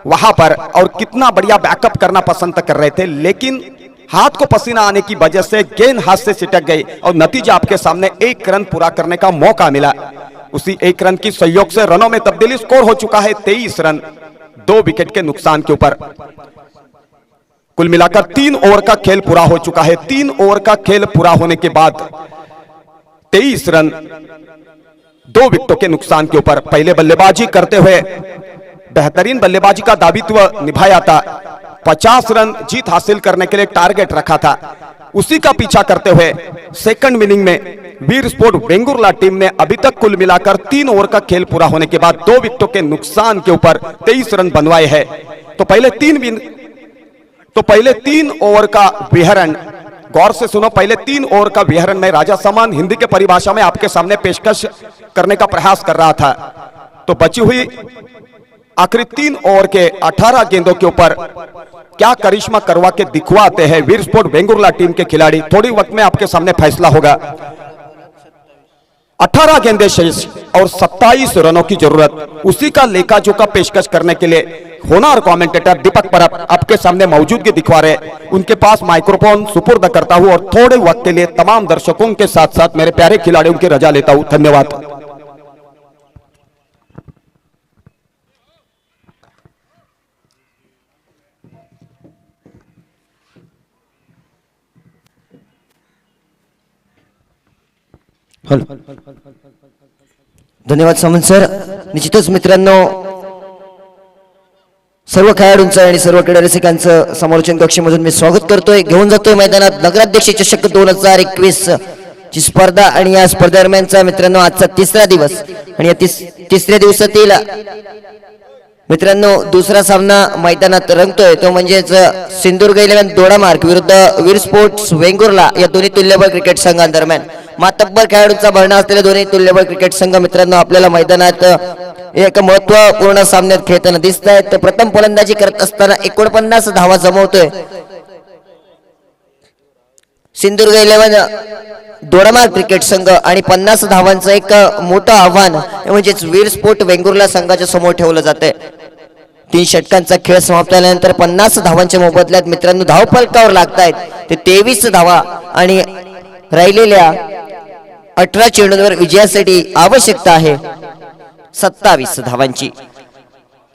वहां पर और कितना बढ़िया बैकअप करना पसंद कर रहे थे लेकिन हाथ को पसीना आने की वजह से गेंद हाथ से सिटक गई और नतीजा आपके सामने 1 रन पूरा करने का मौका मिला। उसी 1 रन की सहयोग से रनों में तब्दीली, स्कोर हो चुका है 23 रन। 2 विकेट के नुकसान के ऊपर कुल मिलाकर 3 ओवर का खेल पूरा हो चुका है। 3 ओवर का खेल पूरा होने के बाद 23 रन 2 विकेटों के नुकसान के ऊपर। पहले बल्लेबाजी करते हुए बेहतरीन बल्लेबाजी का दायित्व निभाया था। 50 रन जीत हासिल करने के लिए टारगेट रखा था, उसी का पीछा करते हुए सेकंड इनिंग में वीर स्पोर्ट बेंगुर्ला टीम ने अभी तक कुल मिलाकर 3 ओवर का खेल पूरा होने के बाद 2 विकेटों के नुकसान के ऊपर 23 रन बनवाए हैं। तो पहले 3 ओवर का विहरण, गौर से सुनो, पहले 3 ओवर का विहरण में राजा समान हिंदी के परिभाषा में आपके सामने पेशकश करने का प्रयास कर रहा था। तो बची हुई आखिरी 3 ओवर के 18 गेंदों के ऊपर क्या करिश्मा करवा के दिखवाते हैं वीर स्पोर्ट वेंगुर्ला टीम के खिलाड़ी। थोड़ी वक्त में आपके सामने फैसला होगा। 18 गेंदे शेष और 27 रनों की जरूरत, उसी का लेखा जोखा पेशकश करने के लिए होनहार कमेंटेटर दीपक परब आपके सामने मौजूदगी दिखवा रहे। उनके पास माइक्रोफोन सुपुर्द करता हूं और थोड़े वक्त के लिए तमाम दर्शकों के साथ साथ मेरे प्यारे खिलाड़ियों की रजा लेता हूं। धन्यवाद। धन्यवाद सामंत सर। निश्चितच मित्रांनो, सर्व खेळाडूंचं आणि सर्व क्रीडा रसिकांचं समालोचन कक्षेमधून मी स्वागत करतोय। घेऊन जातोय मैदानात नगराध्यक्ष चषक 2021 ची स्पर्धा आणि या स्पर्धेदरम्यानचा मित्रांनो आजचा तिसरा दिवस आणि या तिसऱ्या दिवसातील मित्रांनो दुसरा सामना मैदानात रंगतोय तो म्हणजेच सिंधुदुर्ग 11 दोडामार्ग विरुद्ध वीर स्पोर्ट्स वेंगुर्ला या दोन्ही तुल्यबळ क्रिकेट संघांदरम्यान। मातब्बर खेळाडूंचा भरणा असलेले दोन्ही तुल्यबळ क्रिकेट संघ मित्रांनो आपल्याला मैदानात एक महत्त्वपूर्ण सामन्यात खेळताना दिसत आहेत। प्रथम फलंदाजी करत असताना 49 धावा जमवतोय सिंधुदुर्ग 11 दोडामार्ग क्रिकेट संघ आणि 50 धावांचं एक मोठं आव्हान म्हणजेच वीर स्पोर्ट वेंगुर्ला संघाच्या समोर ठेवलं जाते। 3 षटकांचा खेळ समाप्त झाल्यानंतर 50 धावांच्या मोबदल्यात मित्रांनो धावफलकावर लागतायत ते 23 धावा आणि राहिलेल्या 18 चेंडूंवर विजयासाठी आवश्यकता आहे 27 धावांची।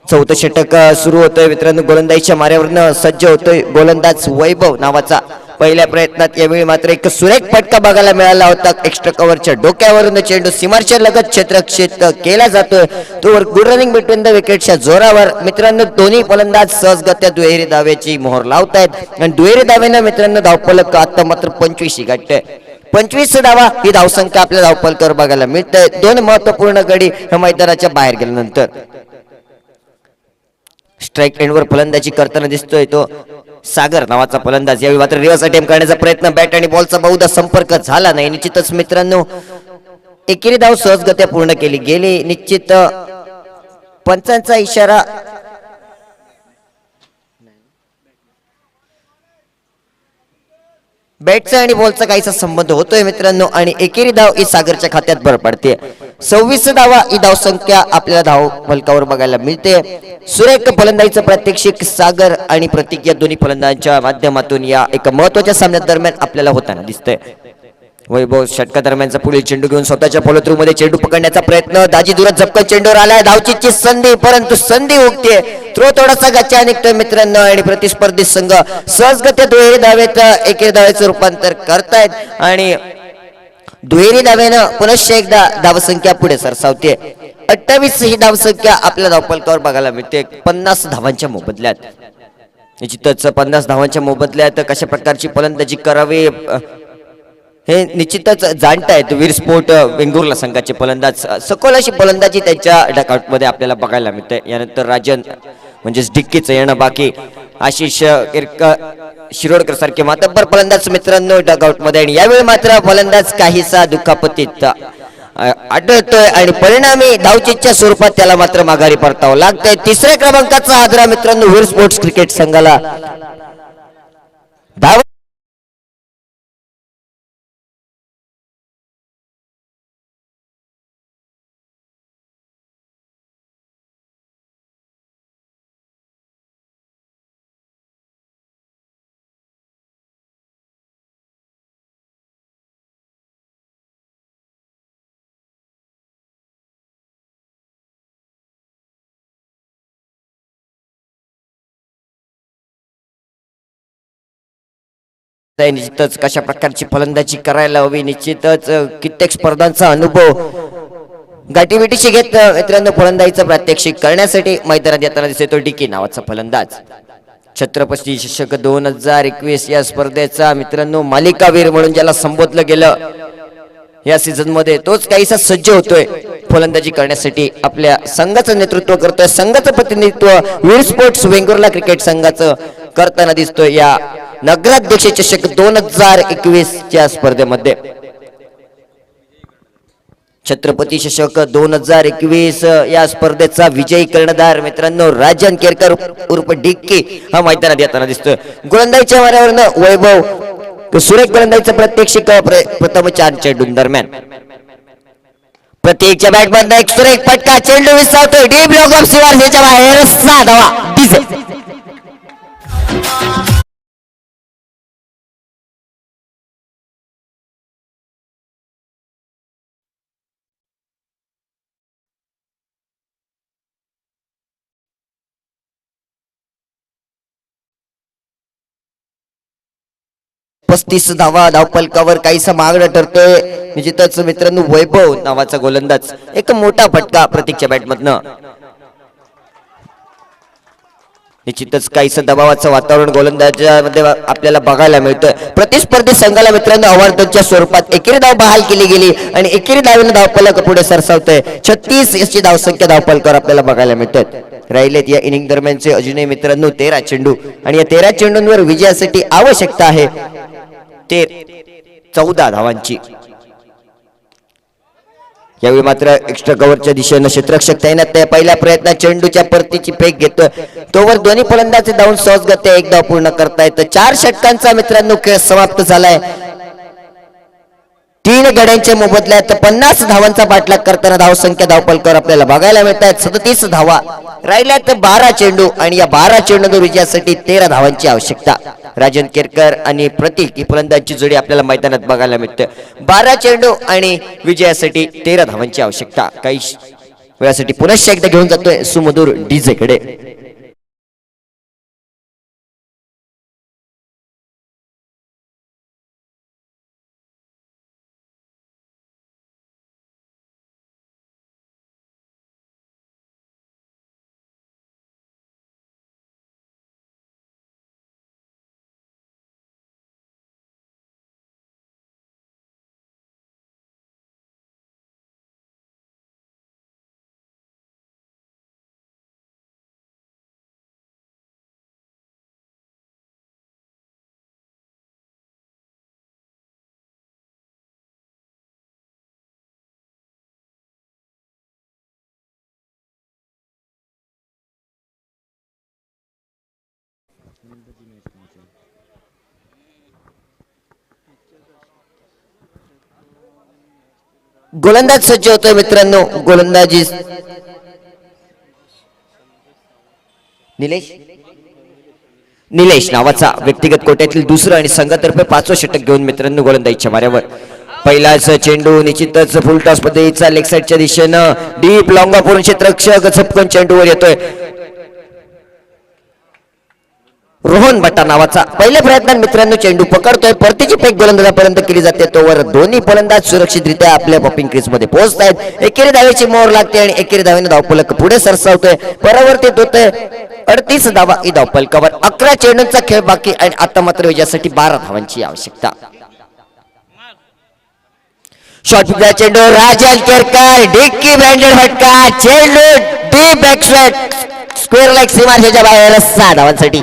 चौथं षटक सुरू होतोय मित्रांनो, गोलंदाजीच्या माऱ्यावरनं सज्ज होतोय गोलंदाज वैभव नावाचा। पहिल्या प्रयत्नात यावेळी मात्र एक सुरेख फटका बघायला मिळाला होता। एक्स्ट्रा कव्हरच्या डोक्यावरून चेंडू सीमारेषेच्या लगत क्षेत्ररक्षित केला जातोय। तोवर गुड रनिंग बिटवीन द विकेटच्या जोरावर मित्रांनो दोन्ही फलंदाज सहजगत्या दुहेरी दाव्याची मोहर लावतायत आणि दुहेरी दाव्यानं मित्रांनो धावफलक आता मात्र 25 गाठतोय। 25 धावा ही धावसंख्या आपल्या धावफलकावर बघायला मिळते। 2 महत्त्वपूर्ण गडी मैदानाच्या बाहेर गेल्यानंतर स्ट्राइक एंडवर फलंदाजी करताना दिसतोय तो सागर नावाचा फलंदाज। यावेळी मात्र रिव्हर्स अटेम्प्ट करण्याचा प्रयत्न, बॅट आणि बॉलचा बहुधा संपर्क झाला नाही। निश्चितच मित्रांनो एकेरी धाव सहजगत्या पूर्ण केली गेली। निश्चित पंचांचा इशारा बॅटचा आणि बॉलचा काहीसा संबंध होतोय मित्रांनो आणि एकेरी धाव ही सागरच्या खात्यात भर पडते। 26 धावा ही धाव संख्या आपल्याला धाव फलकावर बघायला मिळते। सुरेख फलंदाजीचं प्रात्यक्षिक सागर आणि प्रतीक या दोन्ही फलंदाजांच्या माध्यमातून या एक महत्त्वाच्या सामन्या दरम्यान आपल्याला होताना दिसतंय। वैभव षटका दरम्यानचा पुढील चेंडू घेऊन स्वतःच्या फॉलो थ्रू मध्ये चेंडू पकडण्याचा प्रयत्न, दाजी दूरात झपकन चेंडूवर आलाय, धावचीची संधी परंतु संधी हुकते। थ्रो थोडासा गच्चा निघतोय मित्रांनो आणि प्रतिस्पर्धी संघ सहजगत्या दुहेरी धावेत एकेरी धावेचं रूपांतर करतायत आणि दुहेरी धावेनं पुनश्च एकदा धावसंख्या पुढे सरसावते। 28 ही धावसंख्या आपल्या धावफलकावर बघायला मिळते 50 धावांच्या मोबदल्यात। निश्चितच 50 धावांच्या मोबदल्यात कशा प्रकारची फलंदाजी करावी हे निश्चितच जाणतायत वीर स्पोर्ट वेंगुर्ला संघाचे फलंदाज। सखोल अशी फलंदाजी त्यांच्या डकआउट मध्ये आपल्याला बघायला मिळते। यानंतर राजन म्हणजेच डिक्कीचं येणं बाकी, आशिष शिरोडकर सारखे मातब्बर फलंदाज मित्रांनो डकआउट मध्ये आणि यावेळी मात्र फलंदाज काहीसा दुखापतीत आढळतोय आणि परिणामी धावचीच्या स्वरूपात त्याला मात्र माघारी परतावं लागतंय। तिसऱ्या क्रमांकाचा आदरा मित्रांनो वीर स्पोर्ट्स क्रिकेट संघाला। धाव निश्चितच कशा प्रकारची फलंदाजी करायला हवी। निश्चितच कित्येक स्पर्धांचा अनुभव गाठीभेटीशी घेत मित्रांनो फलंदाजीचं प्रात्यक्षिक करण्यासाठी मैदानात येताना दिसतो तो डिकी नावाचा फलंदाज। छत्रपती चषक 2021 या स्पर्धेचा मित्रांनो मालिकावीर म्हणून ज्याला संबोधलं गेलं या सीझन मध्ये तोच काहीसा सज्ज होतोय फलंदाजी करण्यासाठी। आपल्या संघाचं नेतृत्व करतोय, संघाचं प्रतिनिधित्व वीर स्पोर्ट्स वेंगुर्ला क्रिकेट संघाचं करताना दिसतोय या नगराध्यक्ष चषक 2021 च्या स्पर्धेमध्ये। छत्रपती चषक 2021 या स्पर्धेचा विजयी कर्णधार मित्रांनो राजन केरकर उर्फ डिक्की हा मैदानात येताना दिसतोय. गोलंदाजीच्या मार्गावरनं वैभव सुरेख गोलंदाजीचा प्रत्यक्षिक प्रथम 4 चेंडू दरम्यान प्रत्येकच्या बॅट मधनं एक सुरेख फटका, चेंडू विसावतोय डीप लॉग ऑफ सीमारेषेच्या बाहेर 6 धावा डीजे. पस्तीस धावा धावफलकावर काहीसा मागणं ठरतोय. निश्चितच मित्रांनो वैभव नावाचा गोलंदाज एक मोठा फटका प्रतीकच्या बॅटमधनं. निश्चितच काहीसं दबावाचं वातावरण गोलंदाजामध्ये आपल्याला बघायला मिळतंय. प्रतिस्पर्धी संघाला मित्रांनो आव्हानाच्या स्वरूपात एकेरी धाव बहाल केली गेली आणि एकेरी धावेनं धावफलक पुढे सरसावतंय. 36 याची धावसंख्या धावफलकावर आपल्याला बघायला मिळतात. राहिलेत या इनिंग दरम्यानचे अजूनही मित्रांनो 13 चेंडू आणि या 13 चेंडूंवर विजयासाठी आवश्यकता आहे 14 धावांची. यावेळी मात्र एक्स्ट्रा कव्हरच्या दिशेनं क्षेत्ररक्षक तैनात आहे. पहिल्या प्रयत्नात चेंडूच्या परतीची फेक घेतोय तोवर दोन्ही फलंदाज धावून सहजगत्या एक धाव पूर्ण करतायत. 4 षटकांचा मित्रांनो खेळ समाप्त झालाय. 3 गड्यांच्या मोबदल्यात 50 धावांचा पाठलाग करताना धावसंख्या धावफलकावर आपल्याला बघायला मिळतात 37 धावा. राहिल्यात 12 चेंडू आणि या 12 चेंडूंवर विजयासाठी 13 धावांची आवश्यकता. राजन केरकर आणि प्रतीक ही फलंदाजीची जोडी आपल्याला मैदानात बघायला मिळते. 12 चेंडू आणि विजयासाठी 13 धावांची आवश्यकता. काही वेळासाठी पुनश्च एकदा घेऊन जातोय सुमधुर डीजे कडे. गोलंदाज सज्ज होतोय मित्रांनो. गोलंदाजी निलेश नावाचा व्यक्तिगत कोट्यातील दुसरं आणि संघातर्फे 5वं षटक घेऊन मित्रांनो गोलंदाजीच्या माऱ्यावर. पहिलाच चेंडू निश्चितच फुल टॉस पद्धतीचा लेग साईडच्या दिशेनं डीप लॉंग ऑफ क्षेत्ररक्षक झपकन चेंडूवर येतोय. रोहन भट्टा नावाचा पहिल्या प्रयत्नात मित्रांनो चेंडू पकडतोय. परतीची फेक गोलंदाजापर्यंत केली जाते तोवर दोन्ही फलंदाज सुरक्षितरित्या आपल्या पॉपिंग क्रीज मध्ये पोहोचतायत. एकेरी धावेची मोहर लागते आणि एकेरी धावेने धावफलक पुढे सरसावतोय. परावर्तित होतोय 38 धावा ही धावफलकावर. 11 चेंडूंचा खेळ बाकी आणि आता मात्र विजयासाठी 12 धावांची आवश्यकता. शॉर्ट पिचचा चेंडू राजन केरकर डिक्की ब्रँडेड फटका, चेंडू डीप बॅकस्वेट स्क्वेअर लेग सीमारेषेच्या बाहेर 6 धावांसाठी.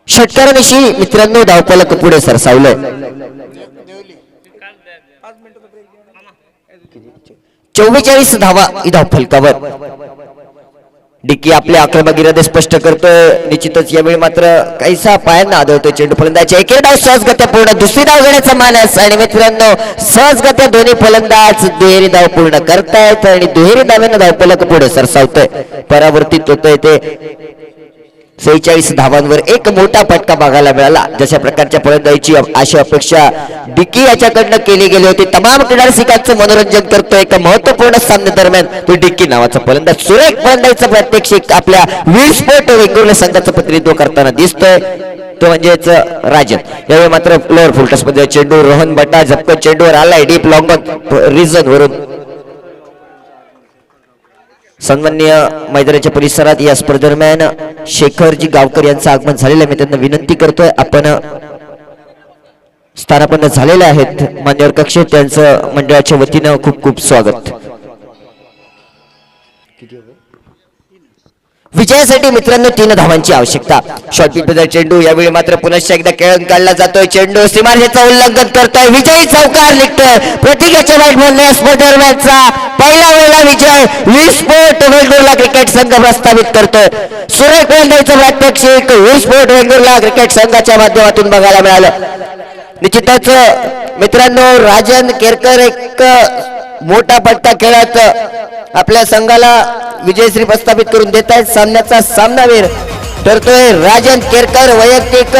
षटकारानिशी मित्रांनो धावफलक पुढे सरसावलंय. 44 धावा ही धावफलकावर. डिक्की आपल्या आक्रमक इरादे स्पष्ट करतोय. निश्चितच यावेळी मात्र काहीसा पायांना आदळतोय चेंडू. फलंदाज एकेरी धाव सहजगत्या पूर्ण, दुसरी धाव घेण्याचा मानस आणि मित्रांनो सहजगत्या दोन्ही फलंदाज दुहेरी धाव पूर्ण करतायत आणि दुहेरी धावेनं धावफलक पुढे सरसावतोय. परावर्तित होतोय ते 46 धावांवर एक मोठा फटका बघायला मिळाला. जशा प्रकारच्या फलंदाजीची अशी अपेक्षा डिक्की याच्याकडनं केली गेली होती. तमाम क्रीडा रसिकांचं मनोरंजन करतोय. एका महत्वपूर्ण सामने दरम्यान तो डिक्की नावाचा फलंदाज सुरेख फलंदाजीचा प्रात्यक्षिक आपल्या वीर स्पोर्ट वेंगुर्ले संघाचं प्रतिनिधित्व करताना दिसतोय तो म्हणजेच राजन. यावेळी मात्र लोअर फुलटॉस मध्ये चेंडू रोहन भट्टा झपकन चेंडूवर आलाय डीप लॉंग रिझन वरून. सन्माननीय मैदानाच्या परिसरात या स्पर्धेदरम्यान शेखरजी गावकर यांचं आगमन झालेलं आहे. मी त्यांना विनंती करतोय आपण स्थानापन्न झालेले आहेत मान्यवर कक्षेत, त्यांचं मंडळाच्या वतीनं खूप खूप स्वागत. विजयासाठी मित्रांनो 3 धावांची आवश्यकता. शॉर्ट पिच चेंडू यावेळी मात्र पुनश्च एकदा खेळून काढला जातोय. चेंडू सीमारेषेचं उल्लंघन करतोय. विजयी चौकार निघतोय. प्रतीकाच्या बॅट मधल्या स्पर्धेदरम्यानचा पहिला वेळा विजय विस्फोट वेंगुर्ला क्रिकेट संघ प्रस्थापित करतोय. सुरेख गोलंदाजीचं प्रात्यक्षिक विस्फोट वेंगुर्ला क्रिकेट संघाच्या माध्यमातून बघायला मिळालं. निश्चितच मित्रांनो राजन केरकर एक मोठा पट्टा खेळत आपल्या संघाला विजयश्री प्रस्थापित करून देत आहेत. सामन्याचा सामनावीर ठरतोय राजन केरकर. वैयक्तिक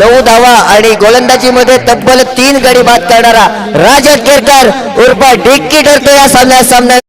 9 धावा आणि गोलंदाजीमध्ये तब्बल 3 गडी बाद करणारा राजन केरकर उर्फ डिक्की ठरतोय या सामन्यात सामनावीर.